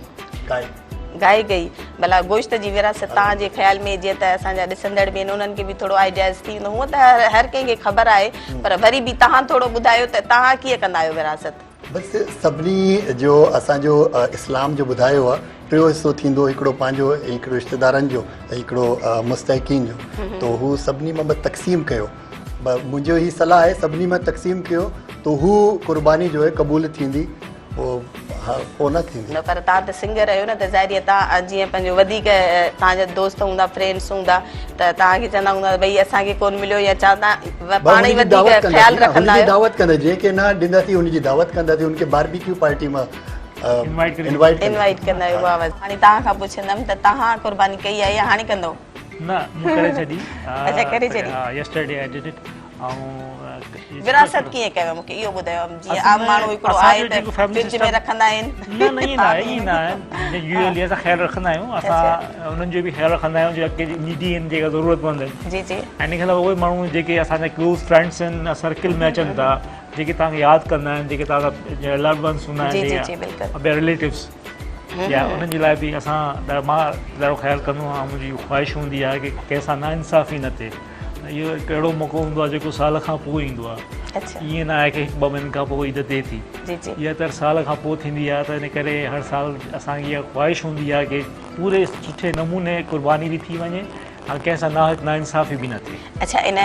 A: गाए कई। भला गोश्त जी विरासत तव्हांजे ख़्याल में जीअं त असांजा ॾिसंदड़ बि आहिनि उन्हनि खे बि थोरो आइडियाज़ थी वेंदो, हूअं त हर कंहिंखे ख़बर आहे, पर वरी बि तव्हां थोरो ॿुधायो त तव्हां कीअं कंदा आहियो विरासत?
D: बसि सभिनी जो असांजो इस्लाम जो ॿुधायो आहे, 3 हिसो थींदो, हिकिड़ो पंहिंजो, हिकिड़ो रिश्तेदारनि जो ऐं हिकिड़ो मुस्तहिक़ीन जो, तो हू सभिनी मां तक़सीम कयो। मुंहिंजो ही सलाह आहे सभिनी मां तक़सीम कयो, तो हू कुर्बानी जो आहे क़बूल थींदी, पोइ न थींदी।
A: न, पर तव्हां त सिंगर आहियो न, त ज़ाहिर आहे तव्हां जीअं पंहिंजो वधीक तव्हांजा दोस्त हूंदा, फ्रेंड्स हूंदा, त तव्हांखे चवंदा हूंदा भई असांखे कोन मिलियो या छा, तव्हां पाण ई वधीक ख़्यालु रखंदा आहियो?
D: दावत कंदा, जंहिंखे न ॾींदासीं हुनजी दावत कंदासीं, उनखे बारबेक्यू पार्टी मां इनवाइट कंदा
A: आहियो। वाह वाह। हाणे तव्हां खां पुछंदमि त तव्हां कुर्बानी कई आहे या हाणे कंदव?
B: न, मूं करे छॾी।
A: अच्छा, करे छॾी।
B: Yesterday I did it.
A: विरासत कीअं कयो मूंखे इहो ॿुधायो? जीअं आम माण्हू हिकिड़ो आहे त फ्रिज में रखंदा आहिनि।
B: न न, ईअं न आहे, ईअं न आहे। यूजुअली असां ख़्यालु रखंदा आहियूं, असां उन्हनि जो बि ख़्यालु रखंदा आहियूं जेके नीडी आहिनि, जेका ज़रूरतमंद आहिनि।
A: जी जी।
B: ऐं इन खे अलावा उहे माण्हू जेके असांजा क्लोज़ फ्रेंड्स आहिनि, सर्किल में अचनि था, जेके तव्हांखे यादि कंदा आहिनि, जेके तव्हांजा लव्ड वंस हूंदा आहिनि या रिलेटिव्स, या उन्हनि जे लाइ बि असां मां ॾाढो ख़्यालु कंदो आहियां। मुंहिंजी ख़्वाहिश हूंदी आहे कि कंहिंसां नाइंसाफ़ी न थिए। इहो हिकु अहिड़ो मौक़ो हूंदो आहे जेको साल खां पोइ ईंदो आहे। ईअं न आहे कि 2 महीननि खां पोइ ईद थिए थी, इहा त साल खां पोइ थींदी आहे। त इन करे हर साल असांजी इहा ख़्वाहिश हूंदी आहे कि पूरे सुठे नमूने कुर्बानी बि थी वञे ऐं कंहिंसां नाइंसाफ़ी बि न थिए।
A: अच्छा, इन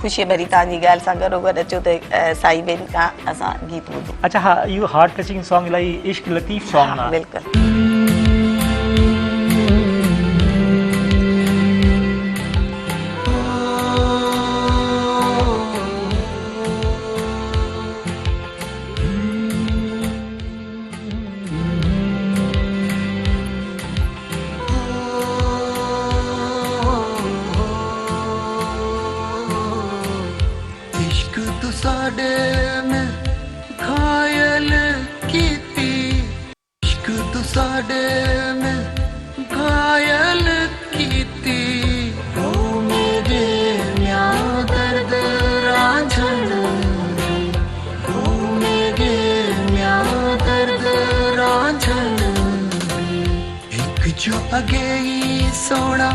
A: ख़ुशी भरी तव्हांजी ॻाल्हि सां गॾोगॾु अचो त साई बेन खां असां गीत ॿुधूं।
B: अच्छा, हा, इहो हार्ट टचिंग सॉन्ग इलाही इश्क लतीफ़ सॉन्ग आहे।
A: बिल्कुलु।
G: जो अगे ही सोना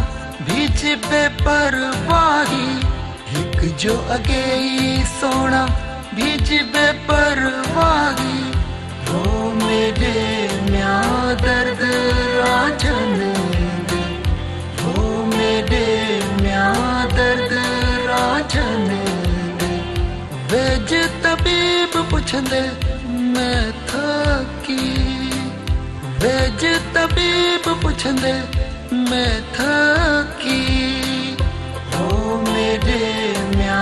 G: बीच बेपरवाही, एक जो अगे ही सोना बीच बेपरवाही, वो मेरे म्या दर्द राजन, वो मेरे म्या दर्द राजन। वेज तबीब पुछंदे मैं थकी, वेज तबीब पुछंदे मैं थकी, हो मेरे म्या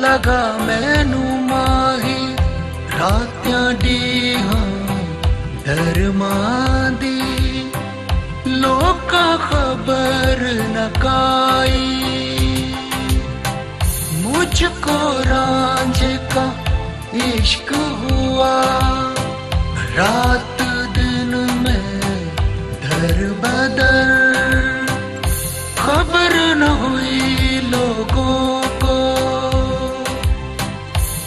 G: लगा मैनू माही रात्यां डीहां दरमां दी लोका खबर न काई मुझको रांझ का इश्क हुआ रात दिन में दर बदर खबर न हुई लोगों को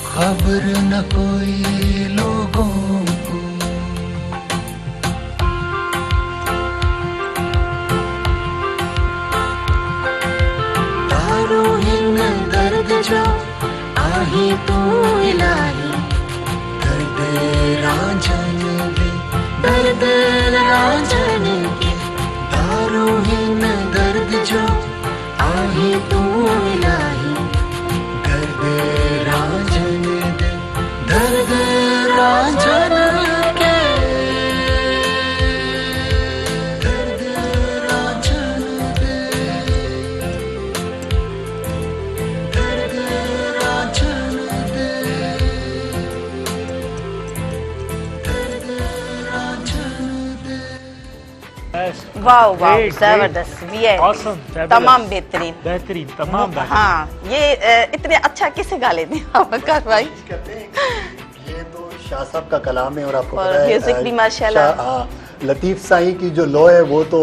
G: खबर न कोई लोगों को दारू हिन दर्द जो आही तू इलाही दर्द रांझन दे दर्द रांझन के दारू हिन दर्द जो आही तू इलाही दर्द रांझन दे दर्द रांझन के दर्द रांझन दे दर्द रांझन दे दर्द रांझन दे
A: वाह वाह
B: Great,
A: जबरदस्त
B: Awesome, fabulous.
A: तमाम बेहतरीन
B: बेहतरीन, तमाम बेहतरीन।
A: हाँ ये इतने अच्छा कैसे गा लेते हैं आप बकर भाई?
D: कहते हैं कि ये तो शाह साहब का कलाम है और आपको
A: और
D: पता है
A: म्यूजिक भी माशाल्लाह।
D: हाँ, लतीफ़ साईं की जो लौ है वो तो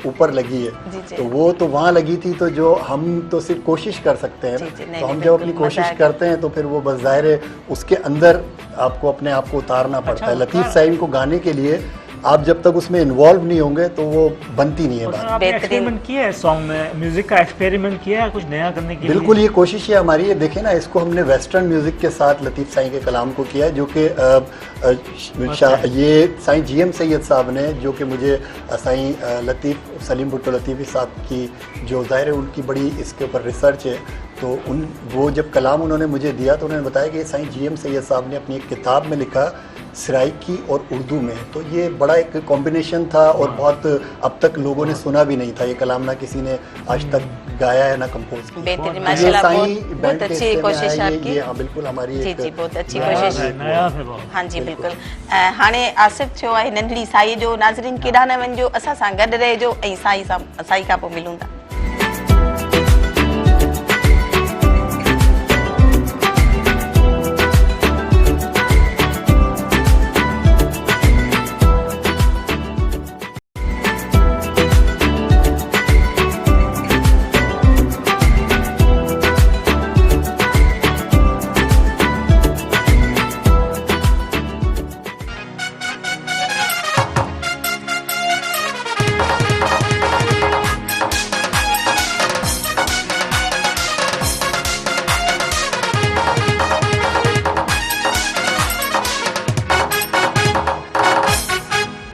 D: ऊपर लगी
A: जी,
D: है
A: जी।
D: तो वो तो वहाँ लगी थी तो जो हम तो सिर्फ कोशिश कर सकते हैं
A: जी,
D: ना।
A: जी, नहीं,
D: तो हम
A: नहीं,
D: जब अपनी
A: बिल्कुल,
D: कोशिश
A: मज़ा
D: करते हैं तो फिर वो बस ज़ाहिर है उसके अंदर आपको अपने आप को उतारना पड़ता है। लतीफ़ साईं को गाने के लिए आप जब तक उसमें इन्वॉल्व नहीं होंगे तो वो बनती नहीं है
B: और
D: बात।
B: आपने
A: बेहतरीन।
B: एक्सपेरिमेंट किया है सॉन्ग में, म्यूजिक का एक्सपेरिमेंट किया है कुछ नया करने के लिए?
D: बिल्कुल ये कोशिश है हमारी। ये देखें ना, इसको हमने वेस्टर्न म्यूजिक के साथ लतीफ़ साईं के कलाम को किया है जो कि ये साईं जीएम सैयद साहब ने, जो कि मुझे साईं लतीफ़ सलीम भुट्टो लतीफ़ी साहब की जो ज़ाहिर है उनकी बड़ी इसके ऊपर रिसर्च है, तो वो जब कलाम उन्होंने मुझे दिया तो उन्होंने बताया कि ये साईं जीएम सैयद साहब ने अपनी एक किताब में लिखा सराइकी और उर्दू में। तो ये बड़ा एक कॉम्बिनेशन था और बहुत अब तक लोगों ने सुना भी नहीं था ये कलाम, ना किसी ने आज तक गाया है ना कंपोज किया।
A: बेहतरीन
D: तो ये
A: माशाल्लाह,
D: साईं
A: बहुत
D: बैंड के
A: अच्छी
D: हिस्से में
A: कोशिश
D: आया
A: आपकी।
D: ये हाँ बिल्कुल हमारी
A: जी
D: एक
A: जी बहुत अच्छी
B: नया
A: कोशिश।
B: है, नया है बहुत।
A: हाँ जी बिल्कुल। हाणे आसिफ थियो आहे नंढड़ी साई जो, नाज़रीन केॾा न वञिजो, असां सां गॾु रहिजो ऐं साई खां पोइ मिलूं था।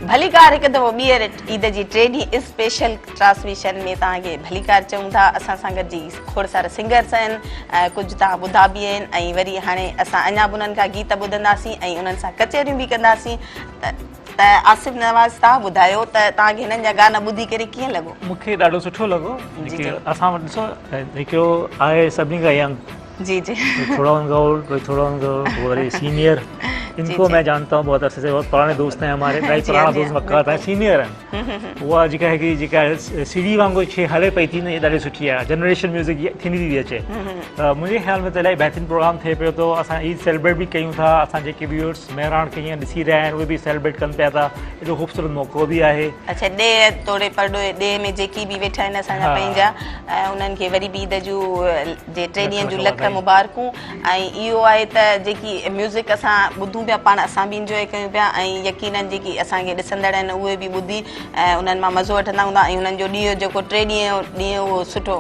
A: भलीकार हिकु दफ़ो ॿीहर ईद जी टे ॾींहं स्पेशल ट्रांसमिशन में तव्हांखे भलीकार चऊं था। असां सां गॾु जी खोड़ सारा सिंगर्स आहिनि, कुझु तव्हां ॿुधा बि आहिनि ऐं वरी हाणे असां अञा बि उन्हनि खां गीत ॿुधंदासीं ऐं उन्हनि सां कचहरियूं बि कंदासीं। त आसिफ नवाज़ तव्हां ॿुधायो त तव्हांखे हिननि जा गाना ॿुधी करे कीअं लॻो?
B: मूंखे ॾाढो सुठो लॻो।
A: जी,
B: जेके
A: जी।
B: असां वटि ॾिसो हिकिड़ो आहे सभिनी खां यंग,
A: जी जी
B: थोड़ा उनको कोई थोड़ा उनको वरी सीनियर, इनको
A: जी।
B: मैं जानता हूँ बहुत अरसे से, बहुत पुराने दोस्त हैं हमारे, भाई
A: जी,
B: पुराना
A: जी,
B: दोस्त वक़्त है, सीनियर हैं। उहा जेका है कि जेका सीडी वांगुरु शइ हले पई थी न, ये ॾाढी सुठी आहे। जनरेशन म्यूज़िक थींदी थी अचे। मुंहिंजे ख़्याल में त इलाही बहितरीनु प्रोग्राम थिए पियो थो। असां ईद सेलिब्रेट बि कयूं था, असां जेके व्यूअर्स महिराण खे हीअं ॾिसी रहिया आहिनि उहे बि सेलिब्रेट कनि पिया था। एॾो ख़ूबसूरत मौक़ो बि आहे।
A: अच्छा, ॾे तोड़े पड़ोए ॾे में जेकी बि वेठा आहिनि असांजा
B: हा।
A: पंहिंजा, उन्हनि खे वरी बि ईद जूं जे 3 ॾींहंनि जूं लख
B: वाधायूं।
A: मुबारकूं। ऐं इहो आहे त जेकी म्यूज़िक असां ॿुधूं पिया, पाण असां बि इंजॉय कयूं पिया ऐं यकीननि जेकी असांखे ॾिसंदड़ आहिनि उहे बि ॿुधी उन्हनि मां मज़ो वठंदा हूंदा ऐं उन्हनि जो ॾींहुं जेको 3 ॾींहं उहो सुठो।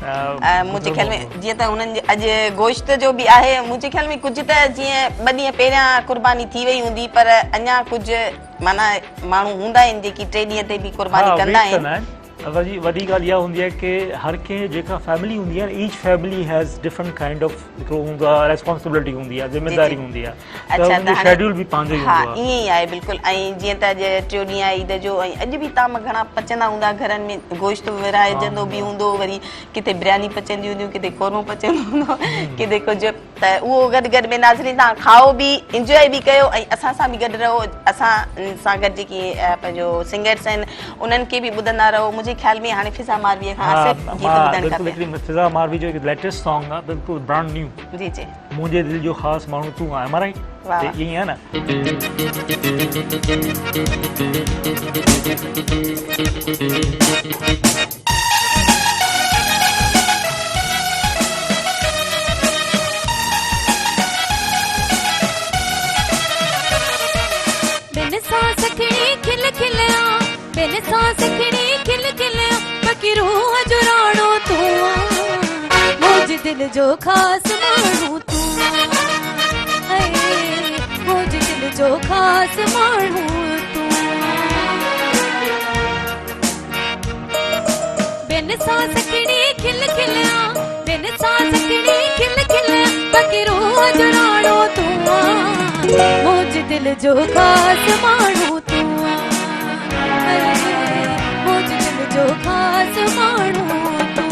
A: मुंहिंजे ख़्याल में जीअं त उन्हनि जे अॼु गोश्त जो बि आहे, मुंहिंजे ख़्याल में कुझु त जीअं 2 ॾींहं पहिरियां कुर्बानी थी वई हूंदी, पर अञा कुझु माना माण्हू हूंदा आहिनि जेकी 3 ॾींहं ते बि कुर्बानी कंदा आहिनि।
B: वॾी ॻाल्हि इहा हूंदी आहे की हर कंहिं जेका फैमिली हूंदी आहे each family has different kind of हिकिड़ो हूंदो आहे रेस्पॉन्सिबिलिटी हूंदी आहे ज़िमेदारी हूंदी आहे
A: अच्छा
B: त शेड्यूल बि पंहिंजो ई
A: हा
B: हूंदो आहे
A: ईअं ई आहे बिल्कुलु ऐं जीअं त अॼु टियों ॾींहुं आहे ईद जो ऐं अॼु बि ताम घणा पचंदा हूंदा घरनि में गोश्त विराइजंदो बि हूंदो वरी किथे बिरयानी पचंदी हूंदियूं किथे कोरमो पचंदो हूंदो किथे कुझु त उहो गॾु गॾु में नाज़रीन तव्हां खाओ बि इंजॉय बि कयो ऐं असां सां बि गॾु रहो असां सां गॾु जेकी पंहिंजो सिंगर्स आहिनि उन्हनि खे बि ॿुधंदा रहो मुंहिंजे ख्याल में हाणे फिज़ा मारवीअ खां आसिफ़ गीत ॿुधणु खपे
B: फिज़ा मारवी जो हिकु लेटेस्ट सॉन्ग आहे बिल्कुलु ब्रांड न्यू
A: जी जी
B: मुंहिंजे दिलि जो ख़ासि माण्हू तूं आहे राइट
A: वाह
B: ईअं ई आहे न
C: बिन सांस खिड़ी खिल खिलिया बिन सांस खिड़ी खिल खिलिया बाकी रूह जो राणो तू मुझ दिल जो खास माण्हू तू मुझ दिल जो खास माण्हू तू बिन सांस खिड़ी खिल खिलिया बिन सांस खिड़ी खिल खिलिया बाकी रूह जो राणो तू मुझ दिल जो खास माण्हू तू मुझ दिल जो खास माण्हू तू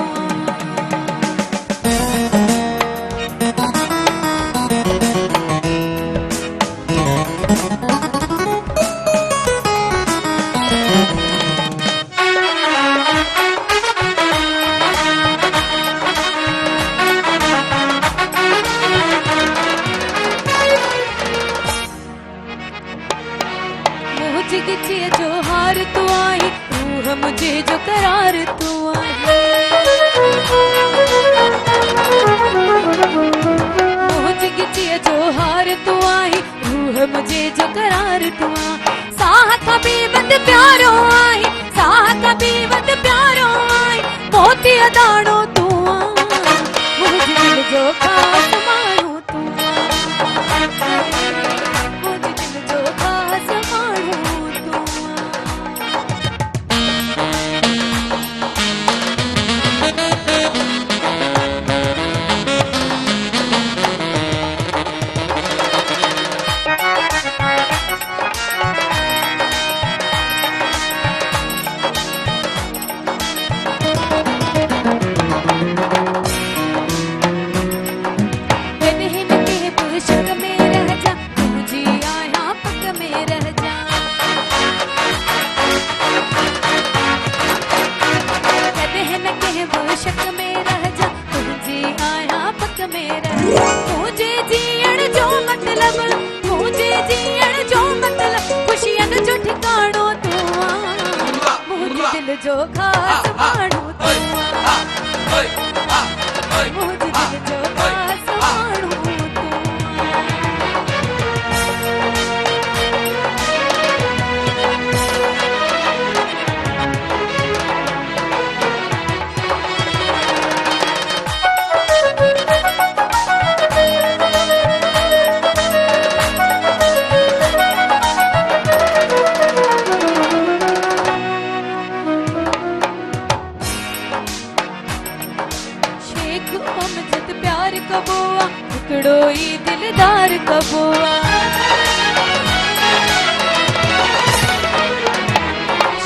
C: जो हार तू आई रूह मुझे जो करार तू आई जो हार तू आई रूह मुझे जो करार तू साह का बेबद प्यारो आई साह का बेबद प्यारो आई मोती अदाड़ो तू मुझ दिल जो खास माण्हू तू मुझ दिल जो खास माण्हू जो खास माण्हू तू मुझ दिल जो खास माण्हू तू हिकिड़ो ई दिलदार कबो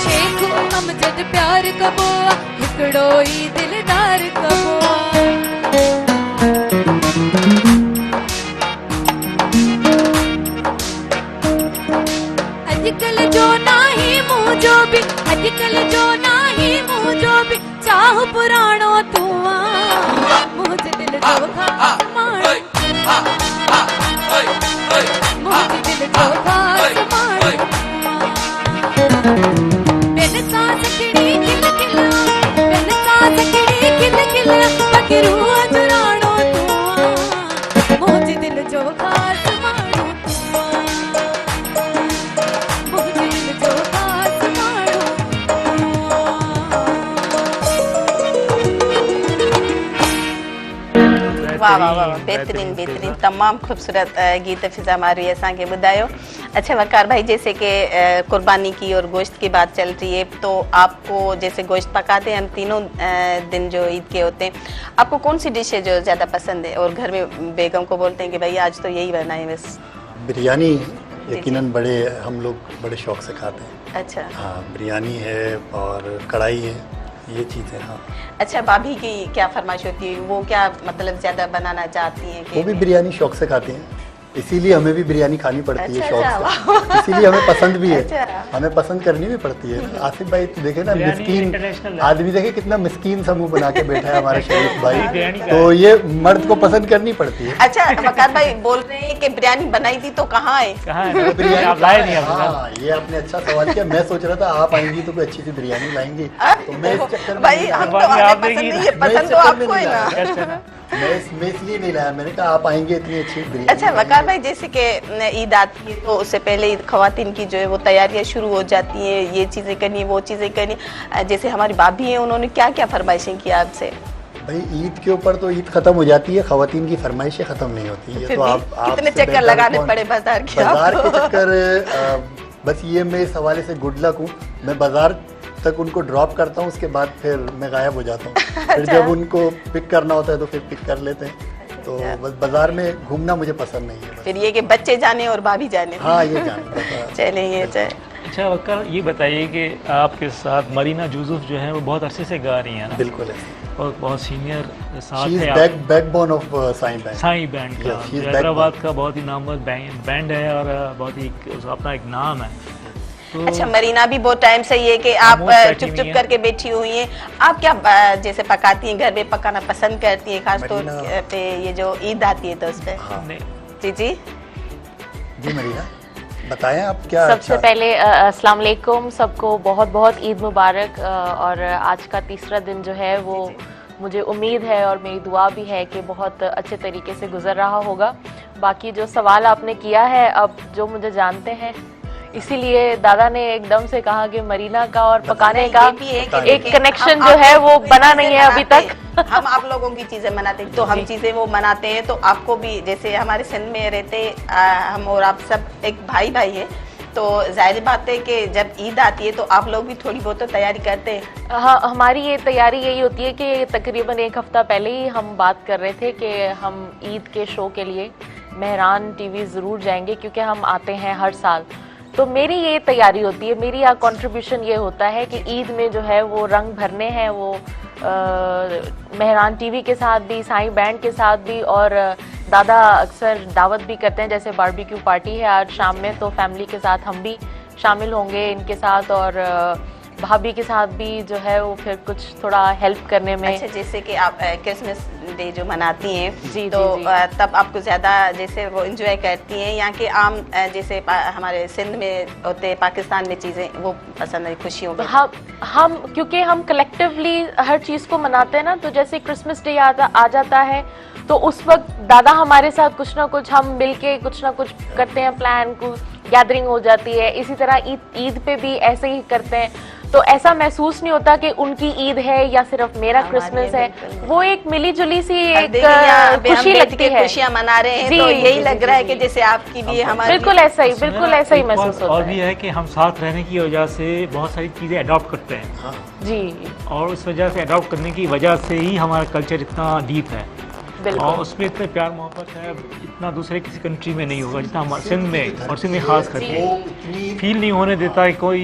C: शेख अमजद प्यार कबो हिकिड़ो ई दिलदार कबो अॼुकल्ह जो नाही मुंहिंजो बि अॼुकल्ह जो नाही मुंहिंजो बि चाह पुराणो तू मुझ दिल जो खास माण्हू मुझ दिल जो खास माण्हू बिन सांस खिड़ी खिल खिला बिन सांस खिड़ी खिल खिला बाकी रूह जो राणो तू मुझ दिल जो खास माण्हू मुझ दिल जो खास माण्हू
A: वाह वाह वाह, बेहतरीन बेहतरीन, तमाम खूबसूरत गीत फिजा मारी असांखे ॿुधायो। अच्छा वकार भाई, जैसे कि कुर्बानी की और गोश्त की बात चल रही है, तो आपको जैसे गोश्त पकाते हैं हम तीनों दिन जो ईद के होते हैं, आपको कौन सी डिश है जो ज़्यादा पसंद है और घर में बेगम को बोलते हैं कि भाई आज तो यही बनाए बस?
D: बिरयानी यकीनन बड़े हम लोग बड़े शौक से खाते हैं।
A: अच्छा
D: हाँ, बिरयानी है और कढ़ाई है, ये चीज़ें। हाँ,
A: अच्छा भाभी की क्या फरमाइश होती है, वो क्या मतलब ज़्यादा बनाना चाहती हैं?
D: वो भी बिरयानी शौक से खाती हैं, इसीलिए हमें भी बिरयानी खानी पड़ती है
A: अच्छा,
D: शौक
A: अच्छा,
D: से, इसीलिए हमें पसंद भी है।
A: अच्छा।
D: हमें पसंद करनी भी पड़ती है। आसिफ भाई देखे ना,
B: बिरयानी
D: मिस्कीन
B: इंटरनेशनल है।
D: आदमी, देखे कितना मिस्कीन समूह बना के बैठा है हमारे शरीफ भाई,
B: बिरयानी का
D: तो ये मर्द को पसंद करनी पड़ती है।
A: अच्छा वकार भाई बोल रहे हैं कि बिरयानी बनाई थी तो कहाँ है?
B: कहाँ है?
D: बिरयानी
B: आप लाए नहीं आपके साथ?
D: हाँ, ये आपने अच्छा सवाल किया। मैं सोच रहा था आप आएंगी तो कोई अच्छी सी बिरयानी लाएंगी, तो मैं इस चक्कर में
A: भाई
D: नहीं
A: हम तो
D: लाया।
B: कुर्बानी
A: हमें
B: आप
A: पसंद
B: देगी।
A: नहीं है,
D: मैं इस
A: पसंद तो
D: चक्कर में
A: आपको
D: नहीं
A: है ना।
B: कैसे ना?
D: मैं इसलिए नहीं लाया, मैंने कहा आप आएंगे इतनी अच्छी बिरयानी।
A: अच्छा वकार भाई, जैसे कि ईद आती है तो उससे पहले खवातीन की जो है वो तैयारियां शुरू हो जाती हैं, ये चीज़ें करनी वो चीज़ें करनी। जैसे हमारी भाभी हैं, उन्होंने क्या क्या फरमाइशें की आपसे?
D: भाई ईद के ऊपर तो ईद खत्म हो जाती है, खवातीन की फरमाइशें खत्म नहीं होती है।
A: फिर
D: तो
A: भी
D: आप
A: कितने
D: आपसे
A: चक्कर
D: बेहतर
A: लगाने
D: कौन-
A: पड़े बाजार के
D: बाजार
A: आपको?
D: के चक्कर बस ये मैं इस हवाले से गुड लक हूँ, मैं बाजार तक उनको ड्रॉप करता हूँ, उसके बाद फिर मैं गायब हो जाता हूँ। फिर जब उनको पिक करना होता है तो फिर पिक कर लेते हैं। तो बस बाजार में घूमना मुझे पसंद नहीं है बस।
A: फिर ये कि बच्चे जाने और भाभी जाने।
D: हाँ, ये जाने
A: चले ये चाहे।
B: अच्छा वक्कर, ये बताइए कि आपके साथ मरीना यूसुफ जो है वो बहुत अरसे से गा रही हैं ना,
D: बिल्कुल है।
B: और बहुत सीनियर साथ
D: शी इज
B: है आप।
D: Backbone of Sai bank.
B: Sai band का,
D: Yes, she is
B: जो हैदराबाद
D: backbone।
B: का बहुत ही नामवर बैंड है और बहुत ही उसका अपना एक नाम है। तो
A: अच्छा मरीना भी बहुत टाइम से ये कि आप
B: खामोश बैठी
A: चुप
B: हुई
A: चुप
B: हैं।
A: करके बैठी हुई हैं, आप क्या जैसे पकाती हैं, घर में पकाना पसंद करती हैं, खास तौर
D: मरीना-
A: पे ये जो ईद आती है तो उस पे?
D: हाँ
B: नहीं,
A: जी जी
D: जी मरीना, बताएं आप क्या।
H: सबसे पहले अस्सलाम वालेकुम, सबको बहुत बहुत ईद मुबारक। और आज का तीसरा दिन जो है वो मुझे उम्मीद है और मेरी दुआ भी है कि बहुत अच्छे तरीके से गुजर रहा होगा। बाकी जो सवाल आपने किया है, अब जो मुझे जानते हैं, इसीलिए दादा ने एकदम से कहा कि मरीना का और पकाने का
A: ये भी है कि
H: एक
A: देखिए,
H: कनेक्शन
A: हम
H: जो
A: आप
H: है
A: लोगों
H: वो
A: की
H: बना
A: चीजें
H: नहीं है अभी
A: मनाते
H: तक।
A: हैं। हम आप लोगों की चीजें मनाते हैं तो हम चीजें वो मनाते हैं, तो आपको भी जैसे हमारे सिंध में रहते हम और आप सब एक भाई भाई है, तो जाहिर बात है कि जब ईद आती है तो आप लोग भी थोड़ी बहुत तो तैयारी करते हैं।
H: हाँ, हमारी ये तैयारी यही होती है कि तकरीबन एक हफ्ता पहले ही हम बात कर रहे थे कि हम ईद के शो के लिए मेहरान टीवी ज़रूर जाएंगे, क्योंकि हम आते हैं हर साल। तो मेरी ये तैयारी होती है, मेरी यहाँ कंट्रीब्यूशन ये होता है कि ईद में जो है वो रंग भरने हैं, वो मेहरान टीवी के साथ भी, साईं बैंड के साथ भी, और दादा अक्सर दावत भी करते हैं, जैसे बारबेक्यू पार्टी है आज शाम में, तो फैमिली के साथ हम भी शामिल होंगे इनके साथ, और भाभी के साथ भी जो है वो फिर कुछ थोड़ा हेल्प करने में।
A: अच्छा, जैसे कि आप क्रिसमस डे जो मनाती हैं,
H: जी,
A: तो
H: जी।
A: तब आपको ज़्यादा जैसे वो एंजॉय करती हैं, यहाँ के आम जैसे हमारे सिंध में होते हैं, पाकिस्तान में चीज़ें वो पसंद है, खुशियों में?
H: हम क्योंकि हम कलेक्टिवली हर चीज़ को मनाते हैं ना, तो जैसे क्रिसमस डे आ जाता है तो उस वक्त दादा हमारे साथ कुछ ना कुछ हम मिलके कुछ ना कुछ करते हैं, प्लान को गैदरिंग हो जाती है। इसी तरह ईद पे भी ऐसे ही करते हैं, तो ऐसा महसूस नहीं होता कि उनकी ईद है या सिर्फ मेरा क्रिसमस है, वो एक मिली जुली सी एक खुशी लगती है,
A: खुशियाँ मना रहे हैं,
H: जी,
A: तो यही
H: जी,
A: लग
H: जी,
A: रहा है
H: जी,
A: कि जैसे आपकी भी हमारी
H: बिल्कुल ऐसा ही
B: एक
H: महसूस
B: बात
H: होता
B: और भी
H: है।
B: है कि हम साथ रहने की वजह से बहुत सारी चीज़ें अडॉप्ट करते हैं,
H: जी
B: और उस वजह से अडॉप्ट करने की वजह से ही हमारा कल्चर इतना डीप है, और
H: बिल्कुल
B: उसमें इतने प्यार मोहब्बत है, इतना दूसरे किसी कंट्री में नहीं होगा जितना हमारे सिंध में, और सिंध में खास करके
D: वो इतनी
B: फील नहीं होने देता है कोई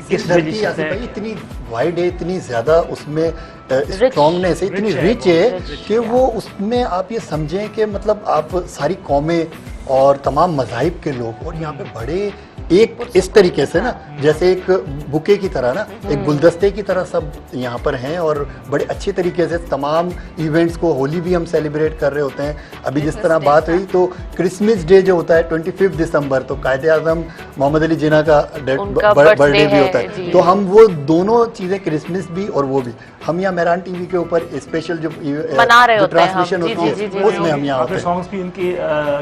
B: किस
D: धरती
B: वजह
D: आसिफ
B: से।
D: भाई इतनी वाइड है, इतनी ज्यादा उसमें स्ट्रॉन्गनेस है, इतनी
B: Rich है,
D: रिच है
B: बहुत rich
D: कि वो उसमें आप ये समझें कि मतलब आप सारी कौमें और तमाम मज़ाहिब के लोग, और यहाँ पे बड़े एक इस तरीके से ना, जैसे एक बुके की तरह ना, एक गुलदस्ते की तरह सब यहाँ पर हैं, और बड़े अच्छे तरीके से तमाम इवेंट्स को, होली भी हम सेलिब्रेट कर रहे होते हैं। अभी जिस तरह बात हुई तो क्रिसमस डे जो होता है 25 दिसंबर, तो कायदे आज़म मोहम्मद अली जिन्ना का
H: उनका
D: बर्थडे
H: birthday
D: भी होता
H: है,
D: है,
H: जी।
D: तो हम वो दोनों चीज़ें, क्रिसमस भी और वो भी, हम यहाँ मेहरान टीवी के ऊपर स्पेशल जो
H: मना रहे होते हैं हम,
D: ट्रांसमिशन
H: जी,
D: होती
H: जी,
D: है
H: जी,
D: उसमें हम यहाँ
B: आपने
D: होते हैं।
B: सॉन्ग्स भी उनके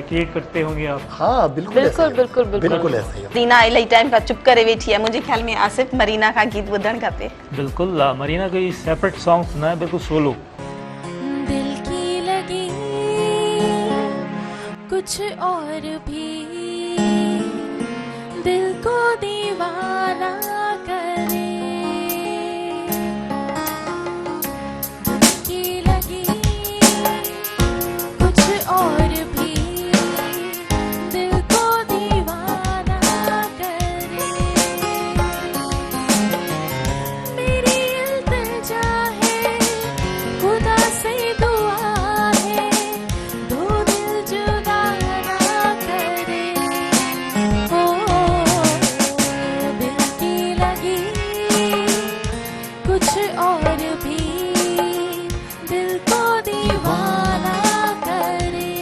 B: क्रिएट करते होंगे आप?
D: हाँ बिल्कुल ऐसा ही है।
H: बिल्कुल, बिल्कुल।
D: बिल्कुल ऐसा ही है।
A: दीना इलाही टाइम का चुप करे वेठी है, मुझे ख्याल में आसिफ मरीना का गीत ॿुधणु खपे।
B: बिल्कुल, मरीना कोई सेपरेट सॉन्ग सुना है, बिल्कुल सोलो।
C: दिल की लगी कुछ और भी दिल को दीवाना करे, दिल की लगी कुछ और भी दिल को दीवाना करे। मेरी इल्तिजा है खुदा से दुआ है, दो दिल जुदा ना करे। ओ दिल की लगी कुछ और भी दिल को दीवाना करे।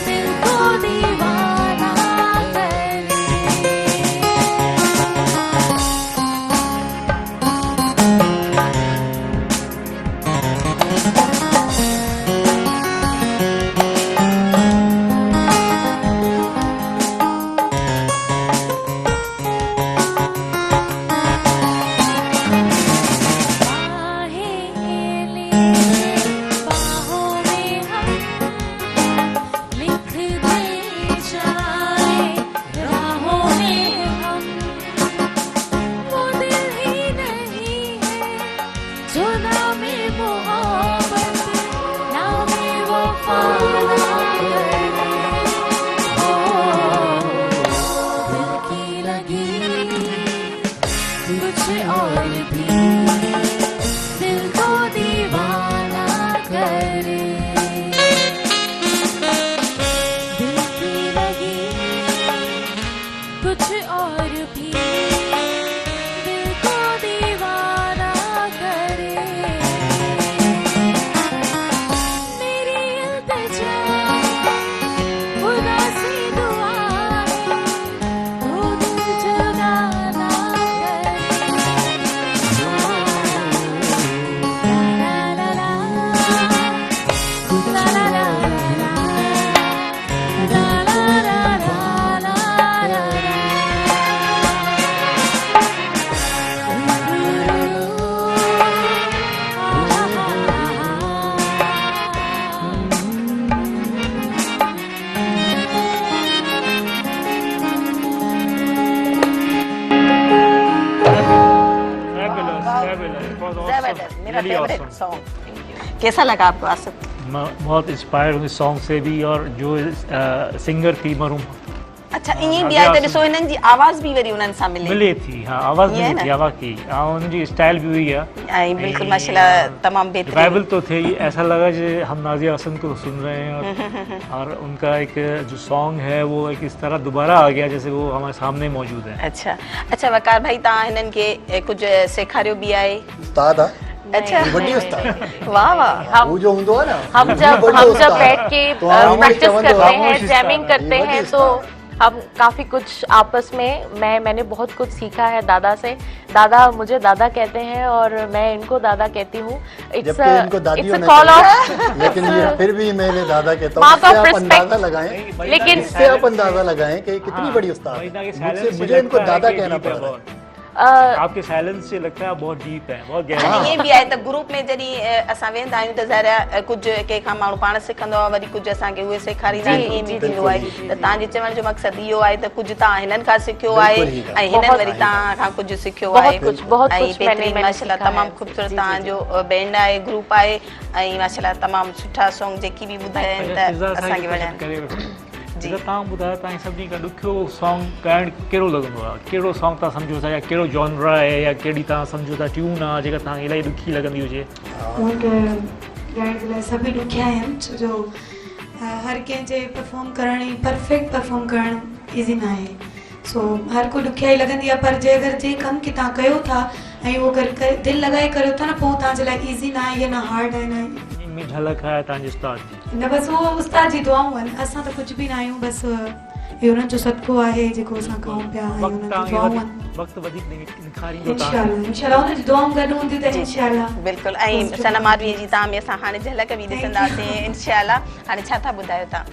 C: दिल को दीवाना करे। बाहें ले बाहों में हम लिख दे जाए राहों में हम। वो दिल ही नहीं है जो नामे मोहब्बत नामे वफा करे। ओ दिल की लगी कुछ और भी दिल को दीवाना करे। दिल की लगी कुछ और भी दिल को दीवाना करे। मेरी इल्तिजा खुदा से दुआ है, दो दिल जुदा ना करे। ला ला ला ला ला ला
A: जबरदस्त, मेरा फेवरेट सॉन्ग। कैसा लगा आपको आसिफ?
B: बहुत इंस्पायर हूँ इस सॉन्ग से भी, और जो सिंगर थी मरूम
A: अच्छा ईअं बि आहे त ॾिसो हिननि जी आवाज़ बि वरी उन्हनि सां
B: मिले थी। हाँ आवाज़
A: ये है
B: मिली थी,
A: ना?
B: आवाज़ की, हाँ उनकी स्टाइल भी हुई है।
A: ऐं बिल्कुलु माशाल्लाह तमामु बेहतरीन।
B: रिवाइवल तो थे ही, ऐसा लगा कि हम नाज़िया हसन को सुन रहे हैं, और उनका एक जो सॉन्ग है वो एक इस तरह दोबारा आ गया जैसे वो हमारे सामने मौजूद है।
A: अच्छा अच्छा वकार भाई तव्हां हिननि खे कुझु सेखारियो बि आहे?
D: उस्ताद आहे
A: अच्छा
D: वॾी उस्ताद
A: वाह वाह।
D: वो जो हूंदो आहे न
H: हम जब बैठ के प्रैक्टिस करते हैं, जैमिंग करते हैं, तो हम काफ़ी कुछ आपस में मैंने बहुत कुछ सीखा है दादा से। दादा मुझे दादा कहते हैं और मैं इनको दादा कहती हूँ।
D: जबकि इनको दादी होना
H: कॉल
D: चाहिए,
H: ऑफ
D: लेकिन ये फिर भी मैं इन्हें दादा कहता हूँ।
H: Mark
D: इससे
H: of
D: आप
H: respect।
D: अंदाजा लगाएं,
H: लेकिन
D: इससे आप अंदाजा लगाएं कि कितनी बड़ी उस्ताद है। मुझे इनको दादा कहना पड़ रहा है।
B: आपके साइलेंस से लगता है बहुत डीप है, बहुत गहरा है।
A: ईअं बि आहे त ग्रुप में जॾहिं असां वेंदा आहियूं त ज़ाहिर कुझु कंहिंखां माण्हू पाण सिखंदो आहे, वरी कुझु असांखे उहे सेखारींदा आहिनि, ईअं बि थींदो आहे। त तव्हांजे चवण जो मक़सदु इहो आहे त कुझु तव्हां हिननि खां सिखियो आहे ऐं हिननि वरी तव्हां खां कुझु सिखियो आहे।
H: बहुत कुछ
A: बेहतरीन माशाल्लाह तमामु ख़ूबसूरत तव्हांजो बैंड आहे, ग्रुप आहे, ऐं माशाल्लाह तमामु सुठा सॉन्ग जेकी बि ॿुधाया आहिनि त असांखे वणिया।
B: त तव्हां ॿुधायो तव्हांखे सभिनी खां ॾुखियो सॉन्ग ॻाइणु कहिड़ो लॻंदो आहे? कहिड़ो सॉन्ग तव्हां सम्झो था या कहिड़ो जॉनर आहे या कहिड़ी तव्हां सम्झो था ट्यून आहे जेका तव्हांखे इलाही ॾुखी लॻंदी हुजे?
E: मूंखे ॻाइण जे लाइ सभई ॾुखिया आहिनि, छो जो हर कंहिंजे परफॉर्म करण ई परफेक्ट परफॉर्म करणु ईज़ी न आहे। सो हर को ॾुखियाई लॻंदी आहे, पर जे अगरि जे कमु की तव्हां कयो था ऐं उहो दिलि लॻाए करियो था न, पोइ तव्हांजे लाइ ईज़ी न आहे, न हार्ड आहे, न
B: में झलक आहे तव्हांजे उस्ताद जी?
E: न, बसि उहो उस्ताद जी दुआऊं आहिनि, असां त कुझु बि न आहियूं, बसि इहो हुननि जो सदको आहे जेको असां कयूं पिया, ऐं हुननि जी दुआऊं आहिनि।
B: वक़्तु वधीक निखारींदो
E: इंशाल्लाह हुननि जी दुआऊं गॾु हूंदियूं त इंशाल्लाह
A: बिल्कुलु। ऐं सनम आरवी जी तव्हां में असां हाणे झलक बि ॾिसंदासीं इंशाल्लाह। हाणे छा था ॿुधायो तव्हां?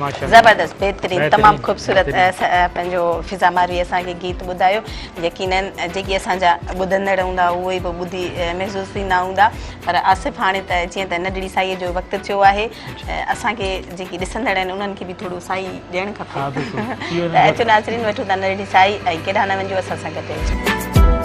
A: ज़बरदस्त, बेहतरीन, तमामु ख़ूबसूरत पंहिंजो फिज़ा मारवी असांखे गीत ॿुधायो। यकीनन जेकी असांजा ॿुधंदड़ हूंदा उहे बि ॿुधी महसूसु थींदा हूंदा, पर आसिफ़ हाणे त जीअं त नंढड़ी साईअ जो वक़्तु थियो आहे, असांखे जेकी ॾिसंदड़ आहिनि उन्हनि खे बि थोरो साई ॾियणु खपे। त अचो नाज़रीन, वठूं था नंढड़ी साई ऐं केॾा न वञो, असां सां गॾु।